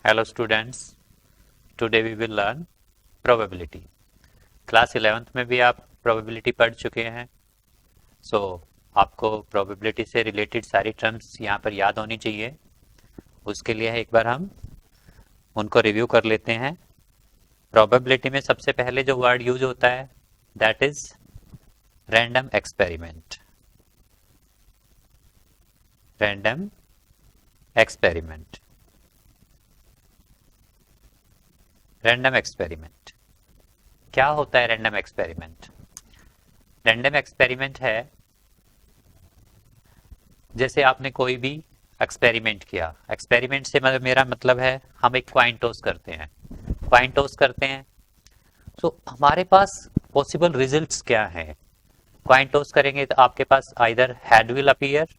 Hello students, today we will learn probability. Class 11th में भी आप probability पढ़ चुके हैं. So आपको probability से related सारी terms यहाँ पर याद होनी चाहिए. उसके लिए एक बार हम उनको रिव्यू कर लेते हैं. probability में सबसे पहले जो word यूज होता है that is random experiment. Random experiment. Random experiment. क्या होता है रैंडम एक्सपेरिमेंट? रैंडम एक्सपेरिमेंट है जैसे आपने कोई भी एक्सपेरिमेंट किया. एक्सपेरिमेंट से मेरा मतलब है हम एक क्वाइन टॉस करते हैं. क्वाइन टॉस करते हैं तो हमारे पास पॉसिबल रिजल्ट्स क्या हैं? क्वाइन टॉस करेंगे तो आपके पास आइदर हेड विल अपीयर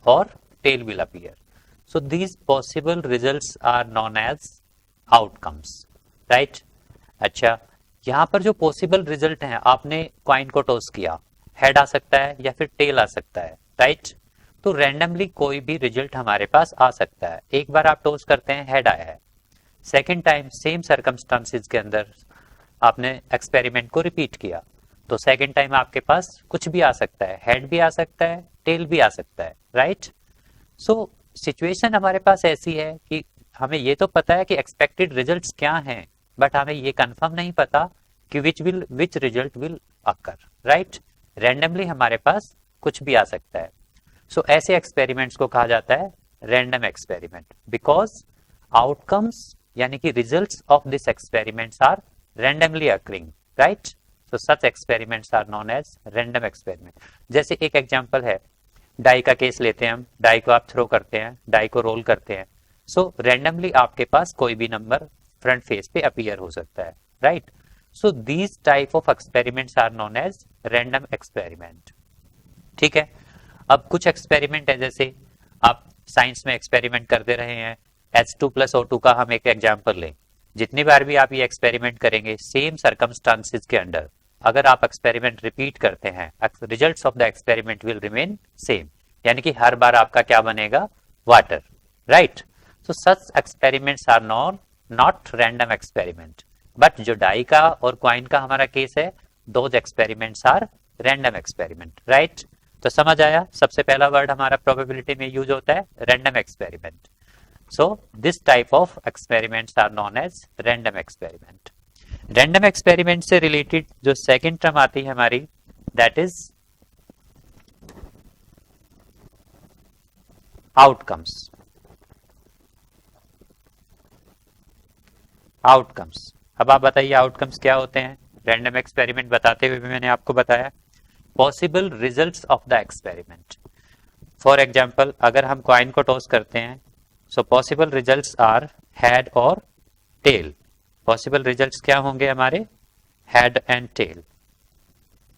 और tail will appear. So these possible results are known as outcomes. Right. अच्छा, यहाँ पर जो पॉसिबल रिजल्ट हैं, आपने क्वाइन को टॉस किया, हेड आ सकता है या फिर टेल आ सकता है. राइट. तो रैंडमली कोई भी रिजल्ट हमारे पास आ सकता है. एक बार आप टॉस करते हैं, हेड आया है. सेकेंड टाइम सेम सर्कमस्टांसिस के अंदर आपने एक्सपेरिमेंट को रिपीट किया तो सेकेंड टाइम आपके पास कुछ भी आ सकता है, हेड भी आ सकता है, टेल भी आ सकता है. राइट. सो सिचुएशन हमारे पास ऐसी है कि हमें ये तो पता है कि एक्सपेक्टेड रिजल्ट्स क्या हैं, बट हमें ये कंफर्म नहीं पता कि which result will occur. Right. Randomly हमारे पास कुछ भी आ सकता है. सो ऐसे एक्सपेरिमेंट्स को कहा जाता है रैंडम एक्सपेरिमेंट बिकॉज आउटकम्स यानी कि results of this experiments are randomly occurring. Right. So such experiments are known as random experiment. जैसे एक एग्जांपल है, डाई का केस लेते हैं हम. डाई को आप थ्रो करते हैं, डाई को रोल करते हैं. सो रैंडमली आपके पास कोई भी नंबर फ्रंट फेस पे अपीयर हो सकता है. Right. So these type of experiments are known as random experiment. ठीक है. अब कुछ एक्सपेरिमेंट है, जैसे आप साइंस में एक्सपेरिमेंट करते रहे हैं. H2+O2 का हम एक एग्जांपल लें. जितनी बार भी आप ये एक्सपेरिमेंट करेंगे सेम सर्कमस्टांसिस के अंडर, अगर आप एक्सपेरिमेंट रिपीट करते हैं, results of the experiment will remain same. यानी कि हर बार आपका क्या बनेगा? Water. Right. So such experiments are not random experiment. But जो डाई का और क्वाइन का हमारा केस है, those experiments are random experiment. Right. तो समझ आया, सबसे पहला वर्ड हमारा प्रोबेबिलिटी में यूज होता है random experiment. So this type of experiments are known as random experiment. Random experiment से रिलेटेड जो सेकेंड टर्म आती है हमारी, दैट इज आउटकम्स. आउटकम्स. अब आप बताइए आउटकम्स क्या होते हैं? रैंडम एक्सपेरिमेंट बताते हुए भी मैंने आपको बताया possible results of the experiment. For example, अगर हम क्वाइन को टॉस करते हैं, so possible results are head और टेल. पॉसिबल रिजल्ट्स क्या होंगे हमारे? Head and tail.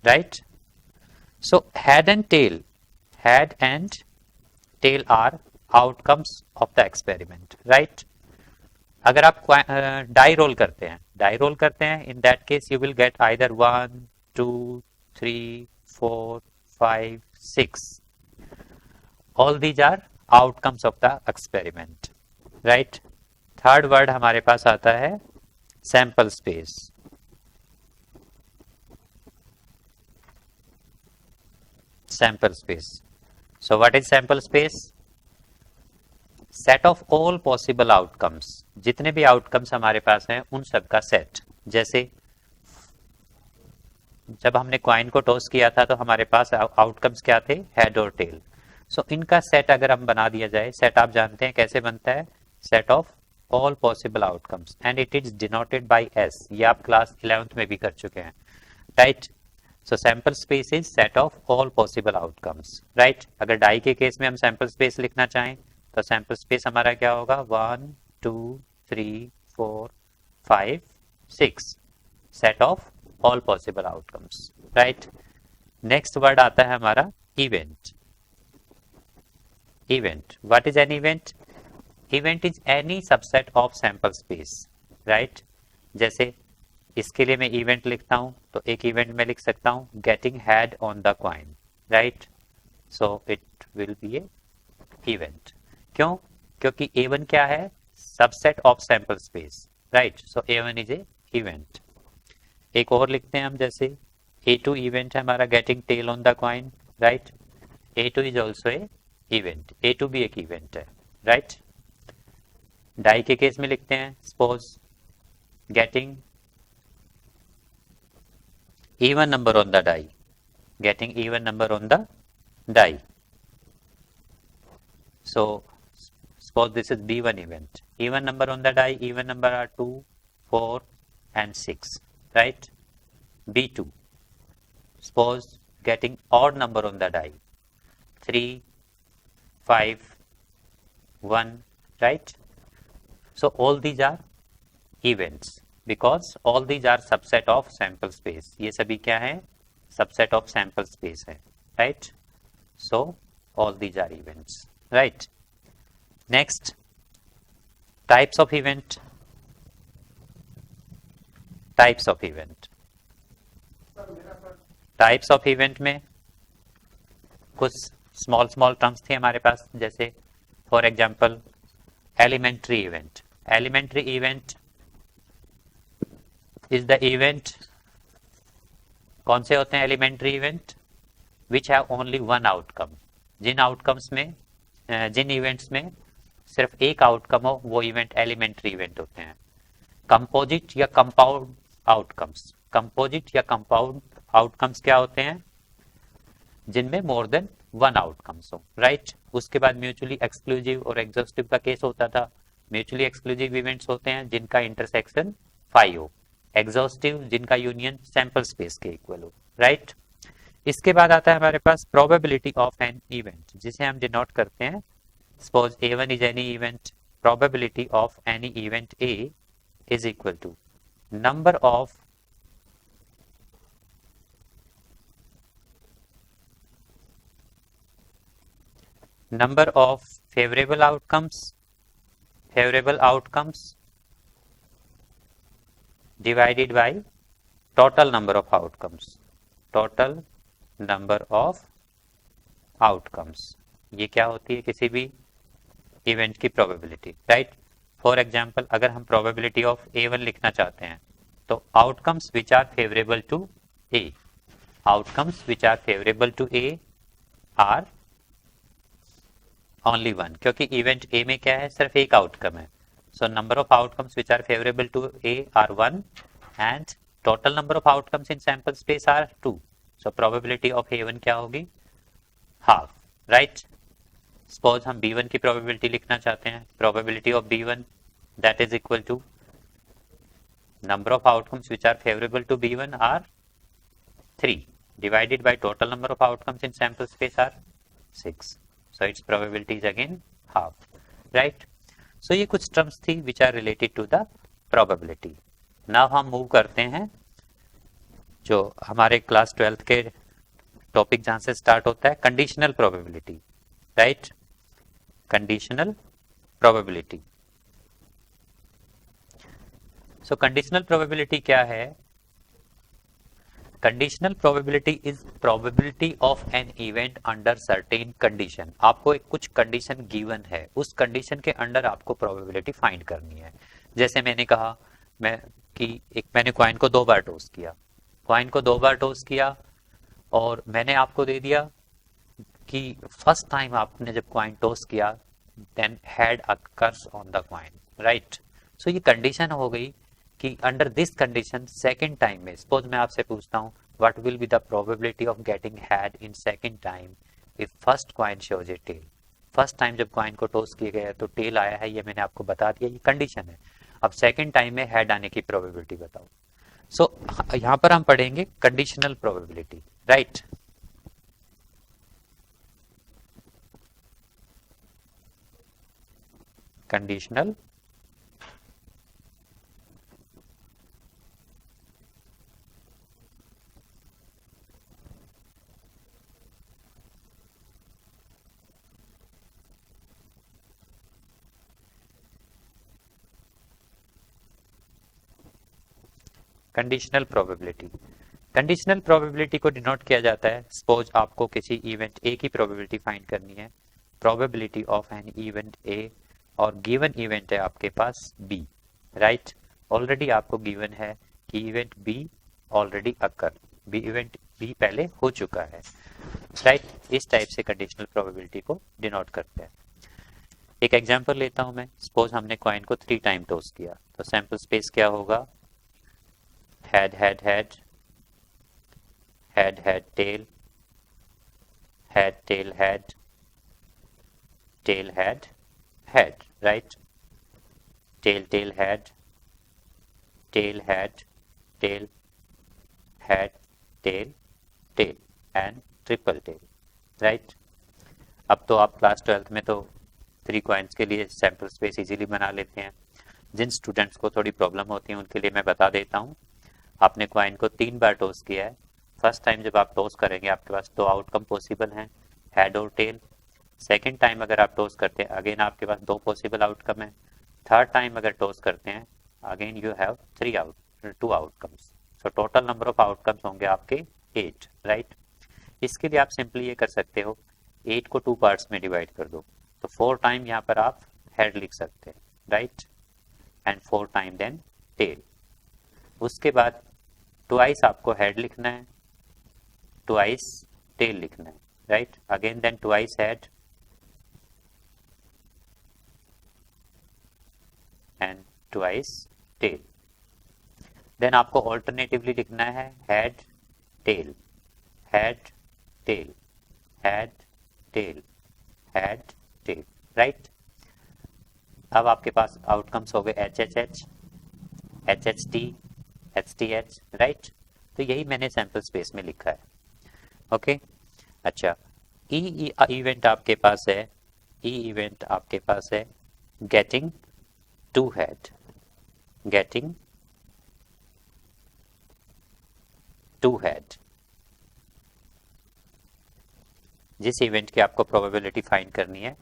Right. So head and tail are outcomes of the experiment. Right. अगर आप डाई रोल करते हैं, in that case you will get either 1 2 3 4 5 6. All these are outcomes of the experiment. Right. Third word हमारे पास आता है sample space. Sample space. So what is sample space? Set of all possible outcomes. जितने भी outcomes हमारे पास हैं उन सब का सेट. जैसे जब हमने क्वाइन को टॉस किया था तो हमारे पास आउटकम्स क्या थे? हेड और टेल. सो इनका सेट अगर हम बना दिया जाए, सेट आप जानते हैं कैसे बनता है? Set of all possible outcomes and it is denoted by S. ये आप क्लास 11th में भी कर चुके हैं. Right. So sample space is set of all possible outcomes. Right. अगर डाई के केस में हम सैंपल स्पेस लिखना चाहें तो सैंपल स्पेस हमारा क्या होगा? 1 2 3 4 5 6. Set of all possible outcomes. Right. Next word आता है हमारा event. Event. What is an event? Event is any subset of sample space. Right. जैसे इसके लिए मैं इवेंट लिखता हूं तो एक इवेंट में लिख सकता हूं getting head on the coin. Right. So it will be A event. क्यों? क्योंकि A1 क्या है? Subset of sample space, right. So A1 is a event. एक और लिखते हैं हम, जैसे A2 इवेंट है हमारा, getting tail on the coin, right. A2 is also a event, A2 भी एक इवेंट है, राइट। डाई के केस में लिखते हैं, suppose getting even number on the die, getting even number on the die. So suppose this is B1 event, even number on the die, even number are 2, 4 and 6, right. B2, suppose getting odd number on the die, 3, 5, 1, right. So all these are events because all these are subset of sample space. ये सभी क्या है, subset of sample space है, right. So all these are events, right. Next, types of event. Types of event. Types of event में कुछ small terms थे हमारे पास, जैसे for example elementary event. Elementary event is the event, कौन से होते हैं elementary event, which have only one outcome. जिन आउटकम्स में, जिन इवेंट्स में सिर्फ एक आउटकम हो वो इवेंट एलिमेंट्री इवेंट होते हैं। कंपोजिट या कंपाउंड आउटकम्स, कंपोजिट या कंपाउंड आउटकम्स क्या होते हैं, जिनमें मोर देन वन आउटकम्स हो, राइट। उसके बाद म्यूचुअली एक्सक्लूसिव और एग्जॉस्टिव का केस होता था। म्यूचुअली एक्सक्लूसिव इवेंट्स होते हैं जिनका इंटरसेक्शन 5 हो, एग्जॉस्टिव जिनका यूनियन सैंपल स्पेस के इक्वल हो, राइट। इसके बाद आता है हमारे पास प्रोबेबिलिटी ऑफ एन इवेंट, जिसे हम डिनोट करते हैं, suppose A1 is any event, probability of any event A is equal to number of favourable outcomes divided by total number of outcomes, total number of outcomes। ये क्या होती है, किसी भी इवेंट की प्रोबेबिलिटी, राइट। फॉर एग्जांपल अगर हम probability of A1 लिखना चाहते हैं तो outcomes which are favourable to A, outcomes which are favourable to A are only one, क्योंकि इवेंट A में क्या है, सिर्फ एक आउटकम है। So number of outcomes which are favorable to A are 1 and total number of outcomes in sample space are 2. So probability of A1 क्या होगी, half, right. Suppose हम B1 की probability लिखना चाहते हैं, probability of B1 that is equal to number of outcomes which are favorable to B1 are 3 divided by total number of outcomes in sample space are 6. So its probability is again half, right. So ये कुछ terms थी which are related to the probability. Now हम move करते हैं जो हमारे class 12th के topic जहां से स्टार्ट होता है, conditional probability, right. Conditional probability. So conditional probability क्या है, conditional probability is probability of an event under certain condition. आपको एक कुछ कंडीशन गिवन है, उस कंडीशन के अंडर आपको प्रोबेबिलिटी फाइंड करनी है। जैसे मैंने कहा मैंने कॉइन को 2 बार टॉस किया, कॉइन को 2 बार टॉस किया और मैंने आपको दे दिया कि फर्स्ट टाइम आपने जब कॉइन टॉस किया then head occurs on the coin, right. So ये कंडीशन हो गई कि under this condition second time में, सपोज मैं आपसे पूछता हूँ what will be the probability of getting head in second time if first coin shows a tail. First time जब कॉइन को टॉस किया गया तो टेल आया है, ये मैंने आपको बता दिया, ये कंडीशन है। अब सेकंड टाइम में हेड आने की प्रोबेबिलिटी बताओ। सो यहाँ पर हम पढ़ेंगे conditional probability, right. Conditional conditional probability. Conditional probability को डिनोट किया जाता है, सपोज आपको किसी इवेंट ए की प्रोबेबिलिटी फाइंड करनी है, probability of an event A और गिवन इवेंट है आपके पास बी, राइट। ऑलरेडी आपको गिवन है कि इवेंट बी ऑलरेडी अकर, बी इवेंट बी पहले हो चुका है, राइट। इस टाइप से कंडीशनल प्रोबेबिलिटी को डिनोट करते हैं। एक एग्जांपल लेता हूं मैं, सपोज हमने कॉइन को 3 टाइम टॉस किया, तो सैंपल स्पेस क्या होगा, head head head, head head tail, head tail head, tail head head, right, tail tail head, tail head tail, head tail tail and triple tail, right। अब तो आप class 12th में तो 3 coins के लिए sample space easily बना लेते हैं। जिन स्टूडेंट्स को थोड़ी प्रॉब्लम होती है उनके लिए मैं बता देता हूँ। आपने कॉइन को 3 बार टॉस किया है। फर्स्ट टाइम जब आप टॉस करेंगे आपके पास 2 आउटकम पॉसिबल हैं, हेड और टेल। सेकेंड टाइम अगर आप टॉस करते हैं अगेन आपके पास 2 पॉसिबल आउटकम है। थर्ड टाइम अगर टॉस करते हैं again you have 2 outcomes. So total number of outcomes होंगे आपके 8, राइट। इसके लिए आप सिंपली ये कर सकते हो, 8 को 2 पार्ट्स में डिवाइड कर दो, तो 4 टाइम यहाँ पर आप हेड लिख सकते हैं, right, and 4 time then tail. उसके बाद ट्वाइस आपको हेड लिखना है, ट्वाइस टेल लिखना है, right, again then twice head and twice tail. Then आपको ऑल्टरनेटिवली लिखना है head tail, head tail, head tail, head tail, right. अब आपके पास आउटकम्स हो गए H H H, H H T, H T H, right. तो यही मैंने सैंपल स्पेस में लिखा है, ओके। अच्छा, ई इवेंट आपके पास है, ई इवेंट आपके पास है गेटिंग 2 हेड, गेटिंग 2 हेड। जिस इवेंट की आपको प्रोबेबिलिटी फाइंड करनी है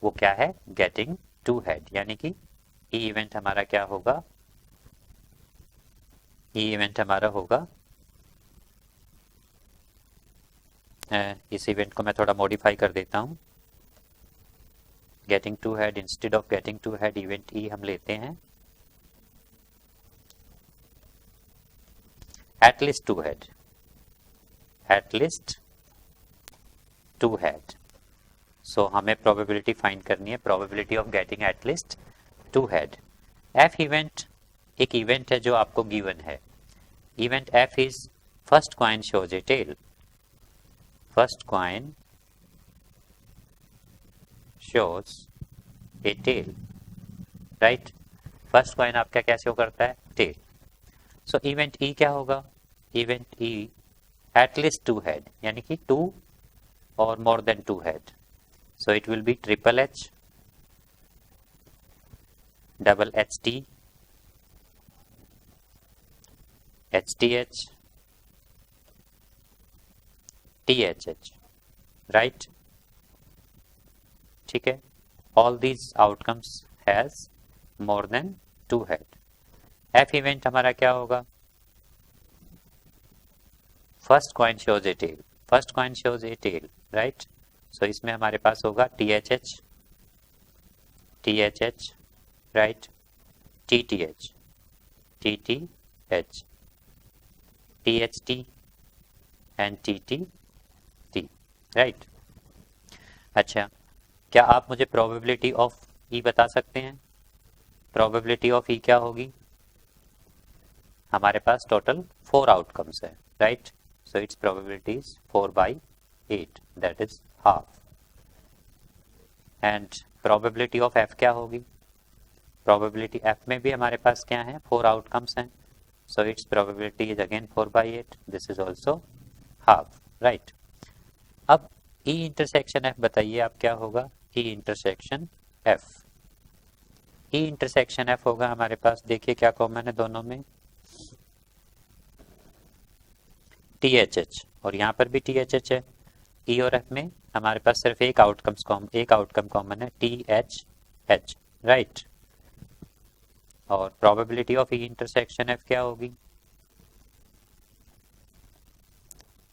वो क्या है, गेटिंग 2 हेड, यानी कि ई इवेंट हमारा क्या होगा, ई इवेंट हमारा होगा, इस इवेंट को मैं थोड़ा मॉडिफाई कर देता हूं, getting 2 head instead of getting 2 head event E हम लेते हैं at least 2 head, at least 2 head. So हमें प्रोबेबिलिटी फाइंड करनी है, probability of getting at least 2 head. F event एक इवेंट है जो आपको गिवन है, event F is first coin shows a tail, first coin shows a tail, right. First coin आपका क्या शो करता है, टेल। सो इवेंट ई क्या होगा, इवेंट ई एटलीस्ट 2 हेड, यानी कि 2 or more than 2 head. So it will be triple H, double HT, HTH, THH, right? ठीक है, all these outcomes has more than 2 head. F event हमारा क्या होगा, first coin shows a tail, first coin shows a tail, right. So इसमें हमारे पास होगा T H H, T H H, right, T T H, T T H, T H T and T T T, right. अच्छा, क्या आप मुझे probability of ई बता सकते हैं, प्रोबेबिलिटी ऑफ ई क्या होगी, हमारे पास टोटल 4 आउटकम्स है, right. So its probability is 4/8, that is half. And probability of F क्या होगी, probability F में भी हमारे पास क्या है, 4 outcomes हैं, so its probability is again 4/8, this is also half, right। अब E intersection F बताइए आप क्या होगा, E intersection F, E intersection F होगा हमारे पास, देखिए क्या कॉमन है दोनों में, THH, और यहाँ पर भी THH है। E और F में हमारे पास सिर्फ एक आउटकम कॉमन है, THH, राइट। और probability of E intersection F क्या होगी,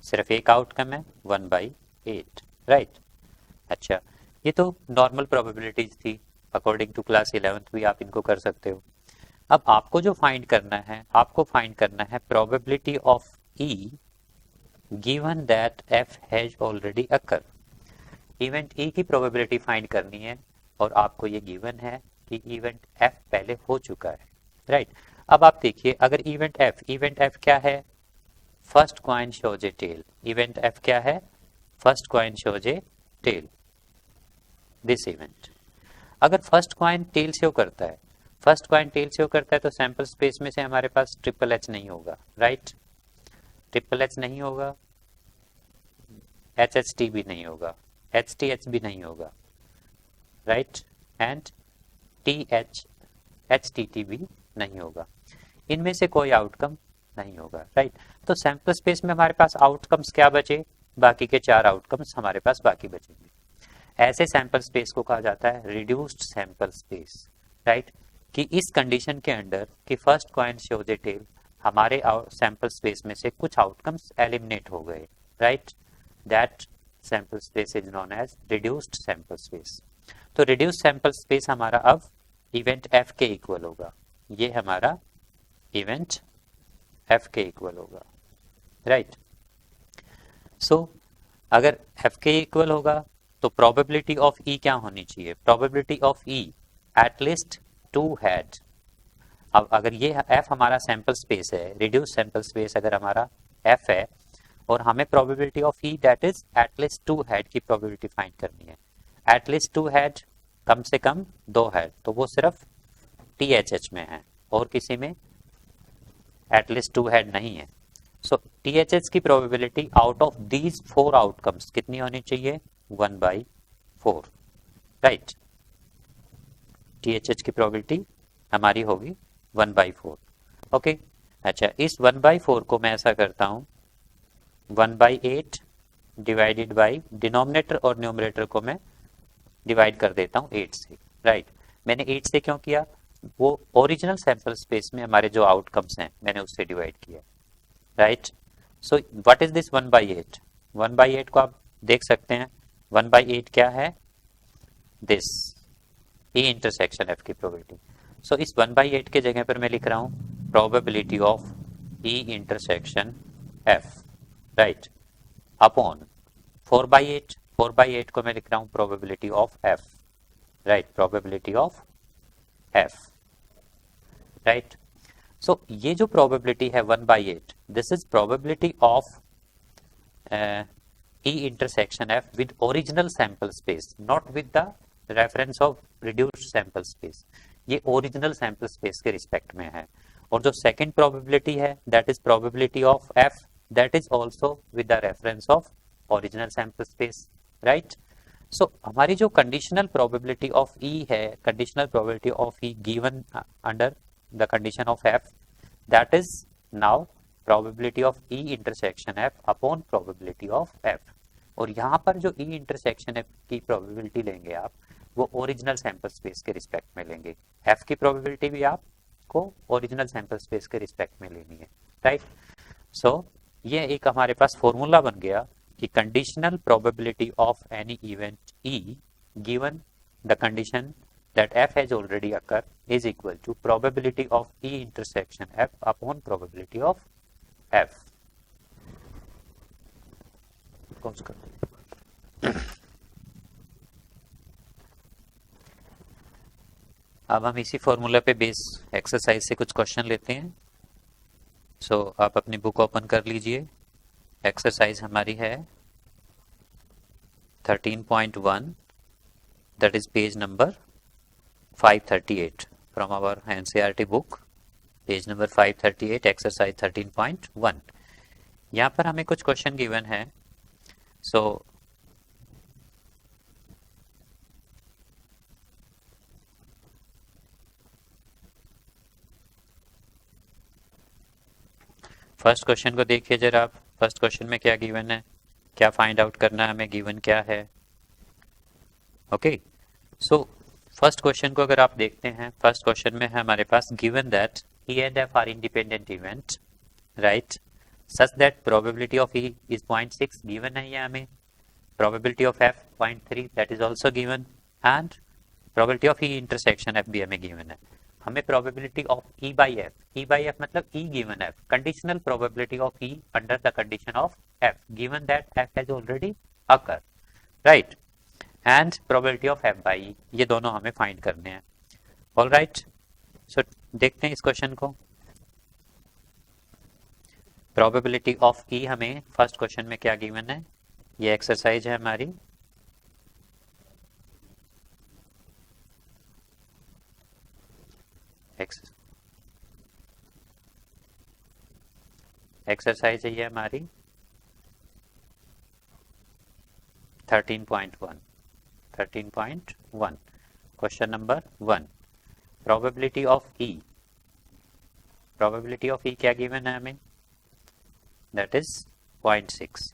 सिर्फ एक आउटकम है, 1/8, राइट। अच्छा, ये तो नॉर्मल प्रोबेबिलिटीज थी। अकॉर्डिंग टू क्लास 11th भी आप इनको कर सकते हो। अब आपको जो फाइंड करना है, आपको फाइंड करना है probability of E given that F has already occur. Event E की प्रोबेबिलिटी फाइंड करनी है और आपको ये गिवन है कि इवेंट एफ पहले हो चुका है, राइट। अब आप देखिए, अगर इवेंट एफ क्या है, first coin shows a tail. Event F क्या है, first coin shows a tail, this event. अगर फर्स्ट कॉइन टेल शो करता है, फर्स्ट कॉइन टेल शो करता है तो सैंपल स्पेस में से हमारे पास ट्रिपल एच नहीं होगा, राइट। ट्रिपल एच नहीं होगा, एच एच टी भी नहीं होगा, एच टी एच भी नहीं होगा, right, and T H T T भी नहीं होगा। इनमें से कोई आउटकम नहीं होगा, राइट। तो सैंपल स्पेस में हमारे पास आउटकम्स क्या बचे, बाकी के 4 आउटकम्स हमारे पास बाकी बचेंगे। ऐसे सैंपल स्पेस को कहा जाता है रिड्यूस्ड सैंपल स्पेस, राइट। कि इस कंडीशन के अंडर कि first coin shows a tail, हमारे सैंपल स्पेस में से कुछ आउटकम्स एलिमिनेट हो गए, right. That sample space is known as reduced sample space. तो रिड्यूस्ड सैंपल स्पेस हमारा अब इवेंट एफ के इक्वल होगा, ये हमारा इवेंट एफ के इक्वल होगा, राइट। सो अगर एफ के इक्वल होगा तो प्रोबेबिलिटी ऑफ ई क्या होनी चाहिए, probability of E at least 2 had. अब अगर ये एफ हमारा सैंपल स्पेस है, रिड्यूस सैंपल स्पेस अगर हमारा एफ है और हमें probability of E that is at least 2 had की प्रोबेबिलिटी फाइंड करनी है। एटलीस्ट 2 हैड, कम से कम 2 हैड, तो वो सिर्फ टीएचएच में है और किसी में एटलीस्ट 2 हैड नहीं है। सो टीएचएच की probability out of these 4 outcomes कितनी होनी चाहिए, 1/4, राइट। टीएचएच की प्रोबेबिलिटी हमारी होगी 1/4, ओके। अच्छा, इस 1/4 को मैं ऐसा करता हूं 1/8 डिवाइडेड बाई डिनोमिनेटर और न्यूमरेटर को मैं डिवाइड कर देता हूं 8 से, राइट। मैंने 8 से क्यों किया, वो ओरिजिनल सैंपल स्पेस में हमारे जो आउटकम्स हैं मैंने उससे डिवाइड किया, right. So what is this 1/8, 1/8 को आप देख सकते हैं, 1/8 क्या है, दिस ई इंटरसेक्शन एफ की प्रोबेबिलिटी। सो इस 1/8 के जगह पर मैं लिख रहा हूं probability of E intersection F, right, upon 4/8, 4/8 को मैं लिख रहा हूं probability of F, right, probability of F, right. So ये जो प्रोबेबिलिटी है 1/8, this is probability of E intersection F with original sample space, not with the reference of reduced sample space. ये original sample space के respect में है। और जो second probability है that is probability of F, that is also with the reference of original sample space, right. So हमारी जो conditional probability of E है, conditional probability of E given under the condition of F, that is now probability of E intersection F upon probability of F. और यहाँ पर जो E intersection F की probability लेंगे आप, वो ओरिजिनल सैंपल स्पेस के रिस्पेक्ट में लेंगे। एफ की प्रोबेबिलिटी भी आपको ओरिजिनल सैंपल स्पेस के रिस्पेक्ट में लेनी है, राइट। सो ये एक हमारे पास फॉर्मूला बन गया कि conditional probability of any event E given the condition that f has already occurred is equal to probability of E intersection f upon probability of f. अब हम इसी फॉर्मूला पे बेस एक्सरसाइज से कुछ क्वेश्चन लेते हैं। सो आप अपनी बुक ओपन कर लीजिए। एक्सरसाइज हमारी है 13.1, that is page number 538 from our NCERT book, page number 538, exercise 13.1। यहाँ पर हमें कुछ क्वेश्चन गिवन है। सो फर्स्ट क्वेश्चन को देखिए जरा आप। फर्स्ट क्वेश्चन में क्या गिवन है, क्या फाइंड आउट करना है हमें, गिवन क्या है, ओके। सो फर्स्ट क्वेश्चन को अगर आप देखते हैं, फर्स्ट क्वेश्चन में है हमारे पास given that E and F are independent event, right, such that probability of E is 0.6 given है, ये हमें probability of F 0.3 that is also given, and probability of E intersection F भी हमें given है, हमें probability of E by F मतलब E given F, conditional probability of E under the condition of F given that F has already occur, right, and probability of F by ई, ये दोनों हमें find करने हैं। All right, सो देखते हैं इस question को। प्रोबेबिलिटी ऑफ ई हमें फर्स्ट क्वेश्चन में क्या गिवन है, ये एक्सरसाइज है हमारी, एक्सरसाइज है ये हमारी 13.1 question number 1, probability of E, probability of E क्या गिवन है हमें, that is 0.6,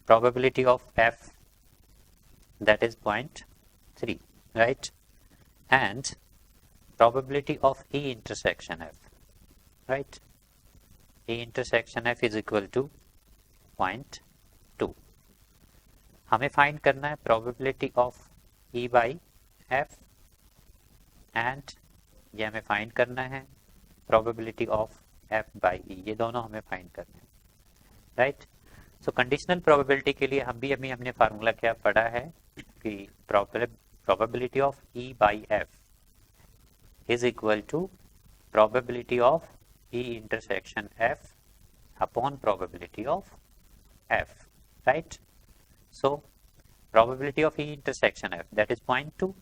probability of f, that is 0.3, right, and probability of E intersection f, right, E intersection f is equal to 0.2। हमें find करना है probability of E by f and ये हमें find करना है probability of f by E, ये दोनों हमें फाइंड करना है, राइट। सो कंडीशनल प्रोबेबिलिटी के लिए हम भी अभी हमने फार्मूला क्या पढ़ा है कि probability of E by F is equal to probability of E intersection F upon probability of F, right. So probability of E intersection F that is 0.2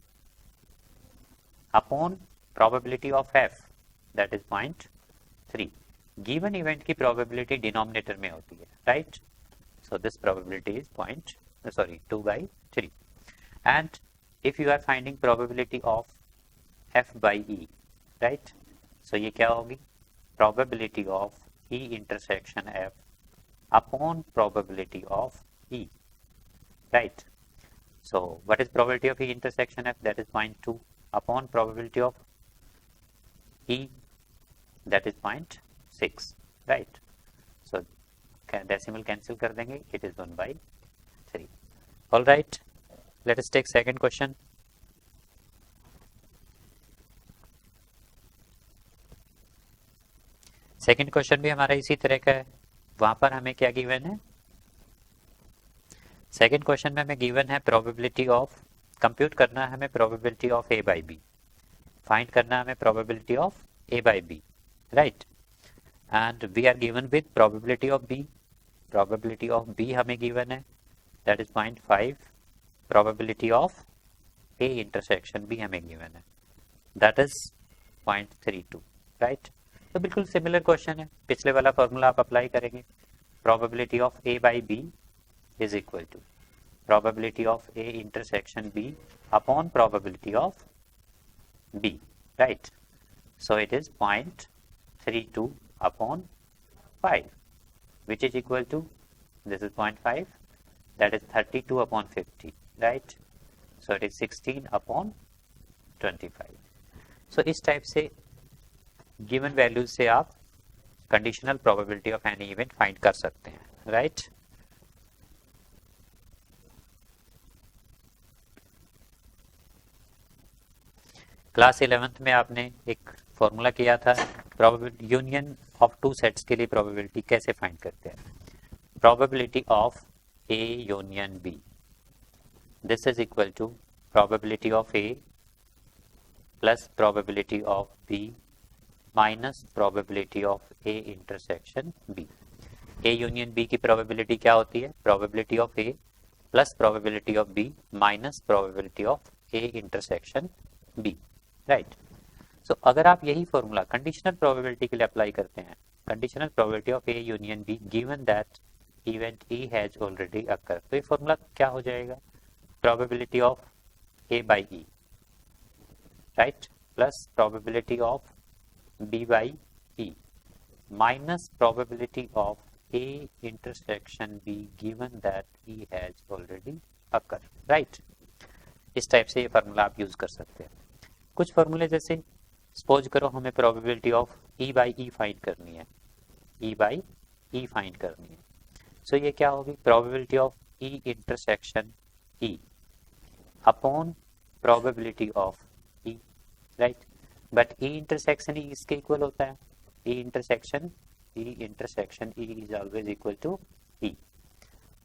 upon probability of F that is 0.3। Given event की probability denominator में होती है, right. So this probability is 2/3 and if you are finding probability of F by E, right, so ये क्या होगी, probability of E intersection F upon probability of E, right. So what is probability of E intersection F, that is 0.2 upon probability of E, that is 0.6, right। so decimal cancel कर देंगे, it is 1/3। all right, let us take second question। Second question भी हमारा इसी तरह का है, वहां पर हमें क्या गिवन है, सेकंड क्वेश्चन में हमें गिवन है प्रोबेबिलिटी ऑफ, कंप्यूट करना है हमें probability of A by B, find करना है हमें probability of A by B, right, and we are given with probability of b, probability of b हमें given है that is 0.5, probability of a intersection b हमें given है that is 0.32, right। तो बिल्कुल similar question है, पिछले वाला formula आप अप्लाई करेंगे, probability of a by b is equal to probability of a intersection b upon probability of b, right। so it is 0.32 upon 5 which is equal to, this is 0.5, that is 32 upon 50, right। so it is 16 upon 25। so इस type से given values से आप conditional probability of any event find कर सकते हैं, right. Class 11th में आपने एक फॉर्मूला किया था probability union of two sets के लिए प्रोबेबिलिटी कैसे फाइंड करते हैं, probability of A union B, this is equal to probability of A plus probability of B minus probability of A intersection B. A union B की probability क्या होती है, probability of A plus probability of B minus probability of A intersection B, right. So अगर आप यही formula conditional probability के लिए apply करते हैं, conditional probability of A union B given that event E has already occur, तो ये formula क्या हो जाएगा, probability of A by E, right, plus probability of B by E minus probability of A intersection B given that E has already occur, right. इस type से ये formula आप use कर सकते हैं। कुछ फार्मूले जैसे सपोज करो हमें probability of E by E find करनी है, ई बाई ई फाइंड करनी है, सो ये क्या होगी, probability of E intersection E upon probability of E, right. But E intersection E इसके इक्वल होता है, E intersection E is always equal to E,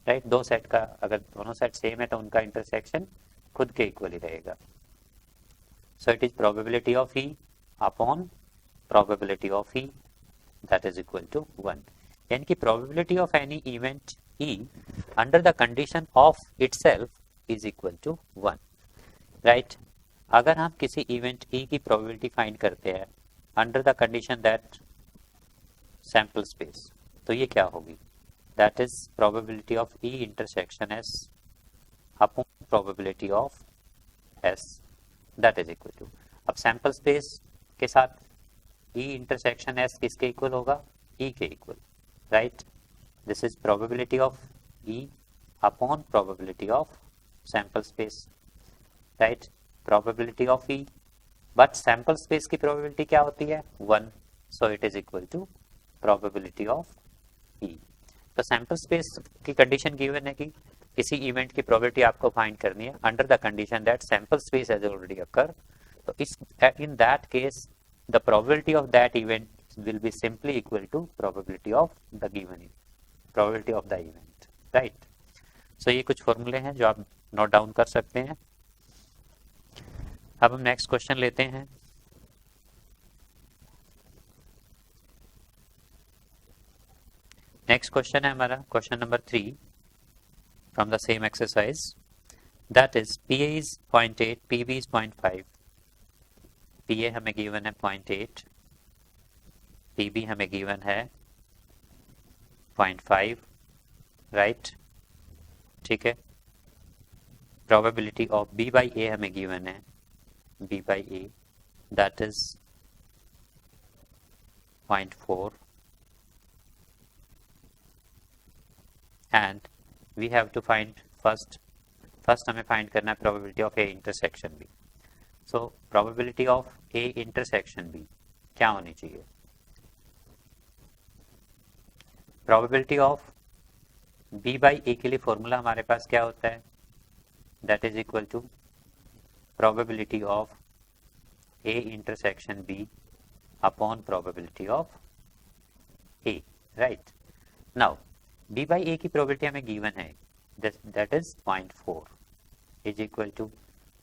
right. दो सेट का अगर दोनों सेट सेम है तो उनका इंटरसेक्शन खुद के इक्वल ही रहेगा। So it is probability of E upon probability of E that is equal to 1, यानी कि probability of any event E under the condition of itself is equal to 1, right. अगर हम किसी इवेंट ई की probability find करते हैं under the condition that sample space, तो ये क्या होगी, that is probability of E intersection S upon probability of S that is equal to, अब सैंपल स्पेस के साथ ई इंटरसेक्शन एस किसके इक्वल होगा, ई के equal, right. This is probability of E upon probability of sample space, right. Probability of E, but sample space की probability क्या होती है 1, so it is equal to probability of ई। तो sample space की condition given है कि किसी event की प्रोबेबिलिटी आपको फाइंड करनी है under the condition that sample space has already occur, तो इस in that case the probability of that event will be simply equal to probability of the given probability of the event, right। so ये कुछ फॉर्मूले हैं जो आप note down कर सकते हैं। अब हम नेक्स्ट क्वेश्चन लेते हैं। नेक्स्ट क्वेश्चन है हमारा question number 3 from the same exercise, that is PA is 0.8, PB is 0.5, PA हमें गिवन है 0.8, PB हमें गिवन है 0.5, राइट, ठीक है। Probability of B by A हमें गिवन है, B by A that is 0.4 and we have to find first हमें find करना है probability of A intersection B। So probability of A intersection B क्या होनी चाहिए, probability of B by A के लिए फॉर्मूला हमारे पास क्या होता है, that is equal to probability of A intersection B upon probability of A, right. Now B by A की प्रोबेबिलिटी हमें गिवन है, that is 0.4 is equal to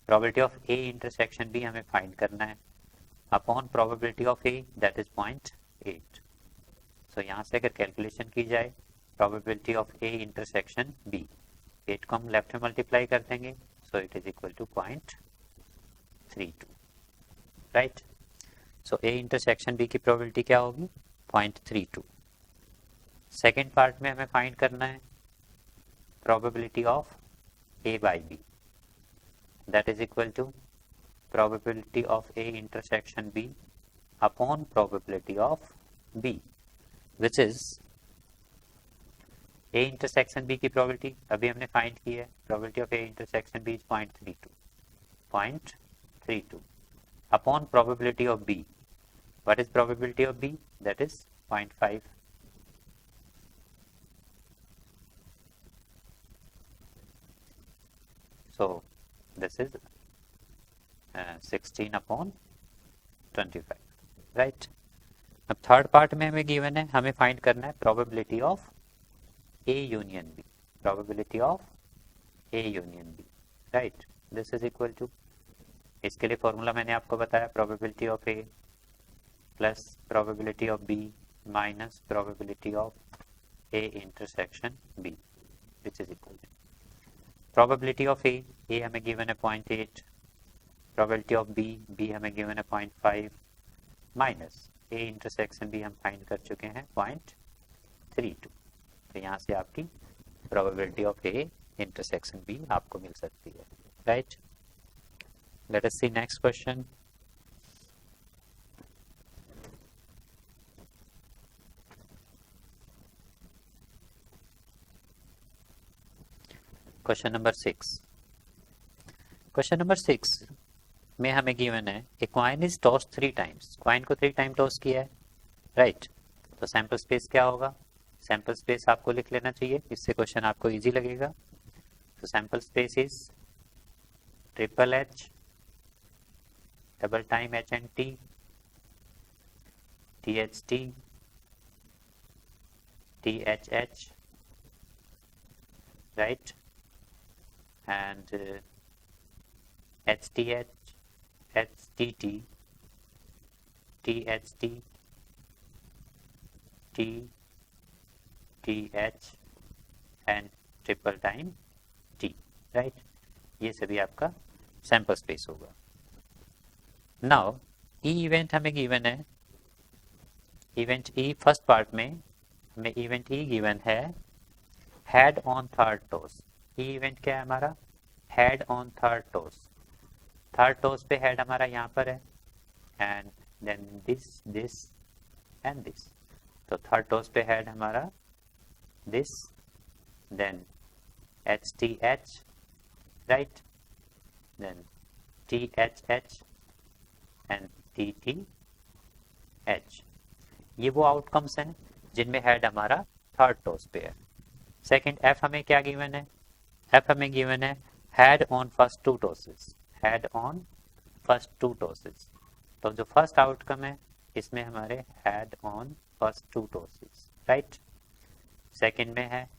probability of A intersection B हमें find करना है upon probability of A that is 0.8। So यहाँ से अगर calculation की जाए probability of A intersection B, 8 को हम लेफ्ट में मल्टीप्लाई कर देंगे, so it is equal to 0.32, right. So A intersection B की प्रोबेबिलिटी क्या होगी 0.32। सेकेंड पार्ट में हमें फाइंड करना है probability of A by B, that is equal to probability of A intersection B upon probability of B, which is A intersection B की probability अभी हमने find की है, probability of A intersection B is 0.32 upon probability of B. What is probability of B? That is 0.5. So this is 16 upon 25, right। अब third part में हमें given है, हमें फाइंड करना है probability of A union B, probability of A union B, right. This is equal to, इसके लिए formula मैंने आपको बताया, probability of A plus probability of B minus probability of A intersection B, which is equal to probability of A हमें given है 0.8, probability of B हमें given है 0.5 minus A intersection B हम फाइंड कर चुके हैं 0.32। तो यहाँ से आपकी probability of A intersection B आपको मिल सकती है, right. Let us see next question. Question number 6। Question number 6 में हमें गिवन है a coin is toss 3 times, coin को 3 टाइम टॉस किया है, राइट। तो सैंपल स्पेस क्या होगा, सैंपल स्पेस आपको लिख लेना चाहिए, इससे क्वेश्चन आपको इजी लगेगा। तो sample space is triple H double time H N T T H T T H H right and HTH, HTT, THT, TTH and triple time T, right. ये सभी आपका सैंपल स्पेस होगा। Now E event हमें given है, event E first part में हमें event E given है head on third toss. E event क्या है हमारा? Head on third toss. Third toss पे हेड हमारा यहाँ पर है and then this and this. तो थर्ड टोस पे हेड हमारा this, then H T H right, then T H H and T T H. ये वो आउटकम्स हैं जिनमें हेड हमारा थर्ड टोस पे है। सेकंड एफ हमें क्या गिवन है? एफ हमें गिवन है head on first two tosses, head on first two tosses. तो जो फर्स्ट आउटकम है इसमें हमारे head on first two tosses, right. Second में है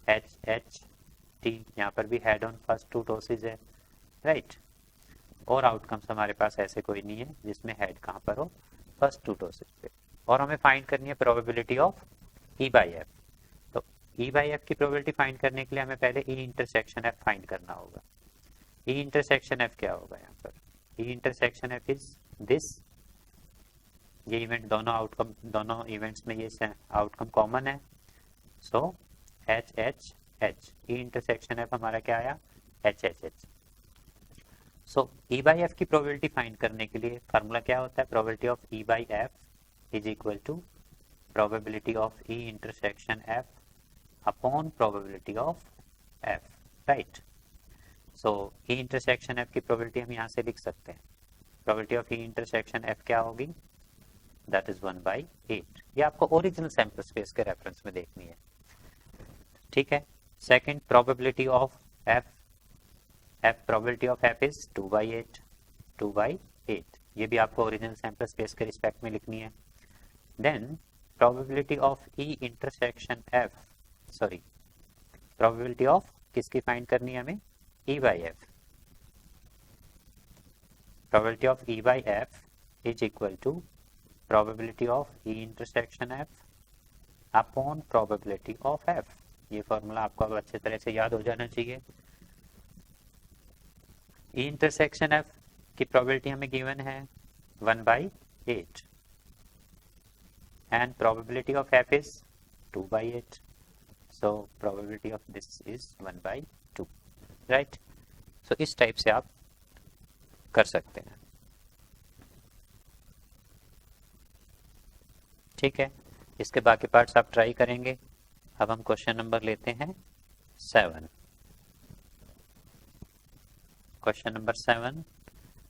एच एच टी, यहाँ पर भी head on first two tosses है, राइट। और आउटकम्स हमारे पास ऐसे कोई नहीं है जिसमें हेड कहाँ पर हो, फर्स्ट टू टोसिस पे। और हमें फाइंड करनी है probability of E by F. तो ई बाई एफ की प्रोबेबिलिटी फाइंड करने के लिए हमें पहले ई इंटरसेक्शन एफ फाइंड करना होगा। ई इंटरसेक्शन एफ क्या होगा यहाँ पर? E intersection F is this, ये इवेंट दोनों आउटकम, दोनों इवेंट्स में ये आउटकम कॉमन है। So H H H, E intersection F हमारा क्या आया? H H H. So E by F की प्रोबेबिलिटी फाइंड करने के लिए फार्मूला क्या होता है? Probability of E by F is equal to probability of E intersection F upon probability of F, right. So E intersection F की probability हम यहाँ से लिख सकते हैं। Probability of E intersection F क्या होगी? That is 1/8। ये आपको ओरिजिनल सैंपल स्पेस के रेफरेंस में देखनी है, ठीक है। Second probability of F, F probability of F is 2/8, 2/8। ये भी आपको ओरिजिनल सैंपल स्पेस के रिस्पेक्ट में लिखनी है। Then probability of E intersection F, sorry probability of किसकी फाइंड करनी है हमें? E by F. Probability of E by F is equal to probability of E intersection F upon probability of F. ये formula आपको अब अच्छे तरह से याद हो जाना चाहिए। ई इंटरसेक्शन एफ की प्रोबेबिलिटी हमें गिवन है 1/8 and probability of f is 2/8, so probability of this is 1/2, right? so इस टाइप से आप कर सकते हैं, ठीक है। इसके बाकी पार्ट्स आप ट्राई करेंगे। अब हम क्वेश्चन नंबर लेते हैं 7। क्वेश्चन नंबर 7,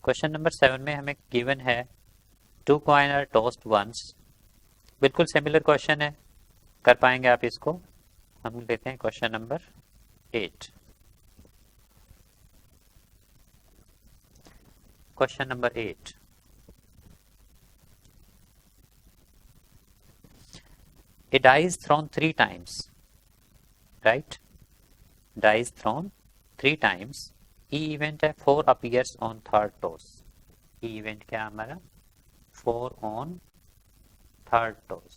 क्वेश्चन नंबर 7 में हमें गिवन है 2 coins are tossed once। बिल्कुल सिमिलर क्वेश्चन है, कर पाएंगे आप इसको। हम लेते हैं question number 8। Question number 8, a die is thrown 3 times, right? Die is thrown 3 times। E event है 4 appears on third toss। E event क्या हमारा? 4 on third toss,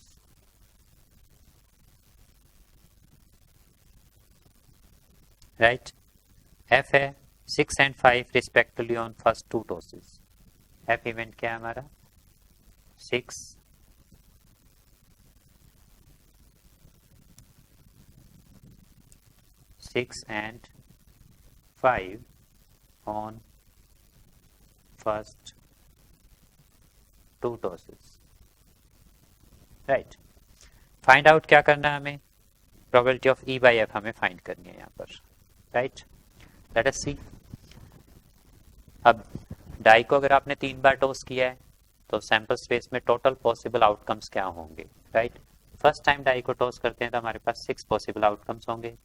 right? F है 6 and 5 respectively on first 2 tosses। F event क्या है हमारा? 6 and 5 on first 2 tosses, right. Find out क्या करना है हमें? Probability of E by F हमें फाइंड करनी है यहाँ पर, राइट। लेट अस सी। अब डाई को अगर आपने 3 बार टॉस किया है तो सैंपल स्पेस में टोटल पॉसिबल आउटकम्स क्या होंगे, राइट। फर्स्ट टाइम डाई को टॉस करते हैं तो हमारे पास 6 पॉसिबल आउटकम्स होंगे,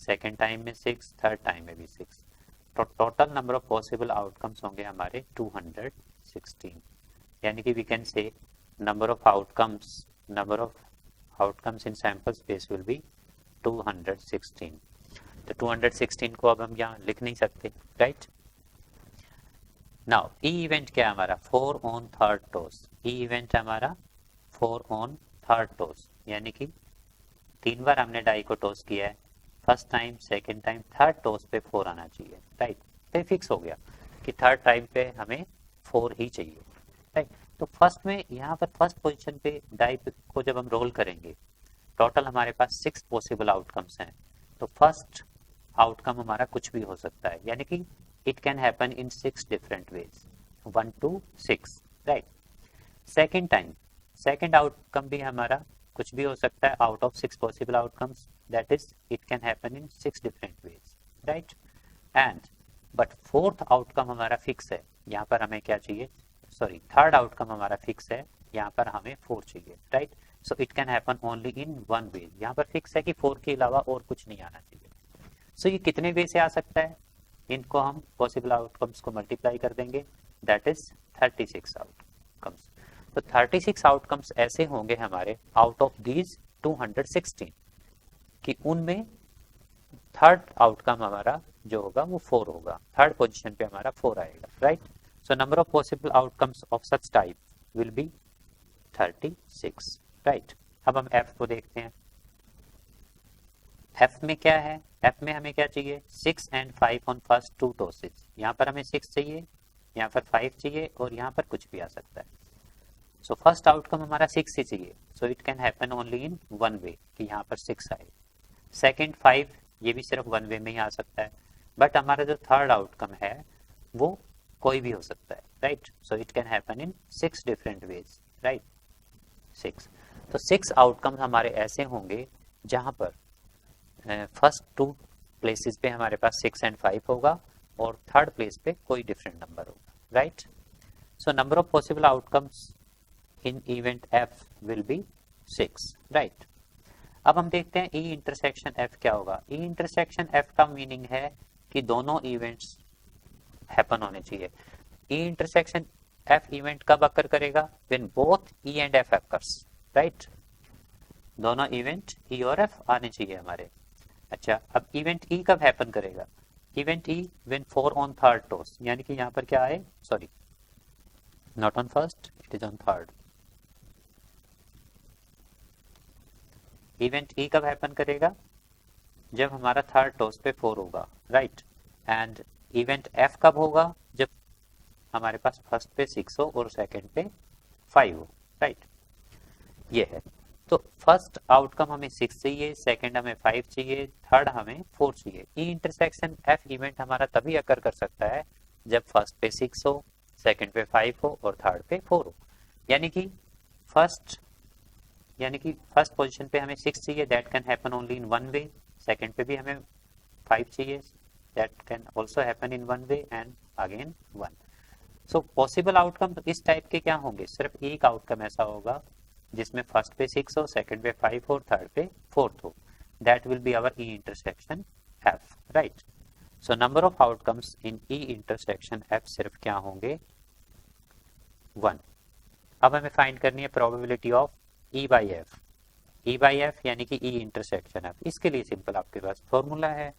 सेकेंड टाइम में 6, थर्ड टाइम में भी 6, तो total number of possible outcomes होंगे हमारे 216, यानी कि we can say number of outcomes in sample space will be 216। तो 216 को अब हम यहाँ लिख नहीं सकते, राइट। नाउ ई इवेंट क्या है हमारा, 4 on third toss. E event है हमारा 4 ऑन थर्ड टॉस, यानी कि 3 बार हमने डाई को टॉस किया है, first time, second time, third toss पे 4 आना चाहिए, राइट। तो फिक्स हो गया कि थर्ड टाइम पे हमें 4 ही चाहिए, राइट। तो फर्स्ट में यहाँ पर फर्स्ट पोजीशन पे डाई को जब हम रोल करेंगे, टोटल हमारे पास 6 पॉसिबल आउटकम्स हैं। तो फर्स्ट आउटकम हमारा कुछ भी हो सकता है, यानी कि it can happen in 6 different ways, 1 to 6, right. Second time, second outcome भी हमारा कुछ भी हो सकता है out of 6 possible outcomes, that is it can happen in 6 different ways, right. And but fourth outcome हमारा फिक्स है, यहाँ पर हमें क्या चाहिए, सॉरी थर्ड आउटकम हमारा फिक्स है, यहाँ पर हमें 4 चाहिए, right. So it can happen only in 1 वे, यहाँ पर फिक्स है कि 4 के अलावा और कुछ नहीं आना चाहिए। सो ये कितने वे से आ सकता है, इनको हम पॉसिबल आउटकम्स को मल्टीप्लाई कर देंगे, दैट इज 36 आउटकम्स। तो 36 आउटकम्स ऐसे होंगे हमारे आउट ऑफ दीज 216 कि उनमें थर्ड आउटकम हमारा जो होगा वो 4 होगा, थर्ड पोजीशन पे हमारा 4 आएगा, right. So number of possible outcomes of such type will be 36, right. अब हम एफ को देखते हैं। एफ में क्या है, एफ में हमें क्या चाहिए, 6 and 5 ऑन फर्स्ट 2 टॉसेस। यहाँ पर हमें 6 चाहिए, यहाँ पर 5 चाहिए और यहाँ पर कुछ भी आ सकता है। सो फर्स्ट आउटकम हमारा 6 ही चाहिए, सो it can happen only in 1 वे कि यहाँ पर 6 आए। सेकेंड 5, ये भी सिर्फ 1 वे में ही आ सकता है, बट हमारा जो थर्ड आउटकम है वो कोई भी हो सकता है, right. So it can happen in 6 different ways, right, 6। तो 6 आउटकम हमारे ऐसे होंगे जहां पर फर्स्ट 2 प्लेसेस पे हमारे पास 6 and 5 होगा और थर्ड प्लेस पे कोई डिफरेंट नंबर होगा, right. So number of possible outcomes in event F will be 6, right. अब हम देखते हैं ई इंटरसेक्शन एफ क्या होगा। ई इंटरसेक्शन एफ का मीनिंग है कि दोनों इवेंट्स हैपन होने चाहिए। ई इंटरसेक्शन एफ इवेंट कब अकर करेगा, when both E and F occurs, right. दोनों इवेंट ई और एफ आने चाहिए हमारे। अच्छा, अब इवेंट ई कब हैपन करेगा, event E when 4 on third toss, यानी कि यहाँ पर क्या आए, sorry not on first, it is on third. Event E कब हैपन करेगा, जब हमारा थर्ड टॉस पे 4 होगा, राइट। एंड इवेंट एफ कब होगा, जब हमारे पास फर्स्ट पे 6 हो और सेकंड पे 5 हो, राइट। ये है। तो फर्स्ट आउटकम हमें 6 चाहिए, सेकंड हमें 5 चाहिए, थर्ड हमें 4 चाहिए। ई इंटरसेक्शन एफ इवेंट हमारा तभी अकर कर सकता है जब फर्स्ट पे 6 हो, सेकंड पे 5 हो और थर्ड पे 4 हो। यानी कि फर्स्ट पोजीशन पे हमें 6 चाहिए, that can happen only in 1 way. Second पे भी हमें 5 चाहिए, that can also happen in 1 way and again 1। So possible outcome इस टाइप के क्या होंगे, सिर्फ एक आउटकम ऐसा होगा जिसमें फर्स्ट पे 6 हो, सेकंड पे 5 हो, थर्ड पे 4 हो, that will be our E intersection F, right. So number of outcomes in E intersection F सिर्फ क्या होंगे, 1। अब हमें फाइंड करनी है probability of E by F. E by F यानी कि ई इंटरसेक्शन एफ। इसके लिए सिंपल आपके पास फॉर्मूला है,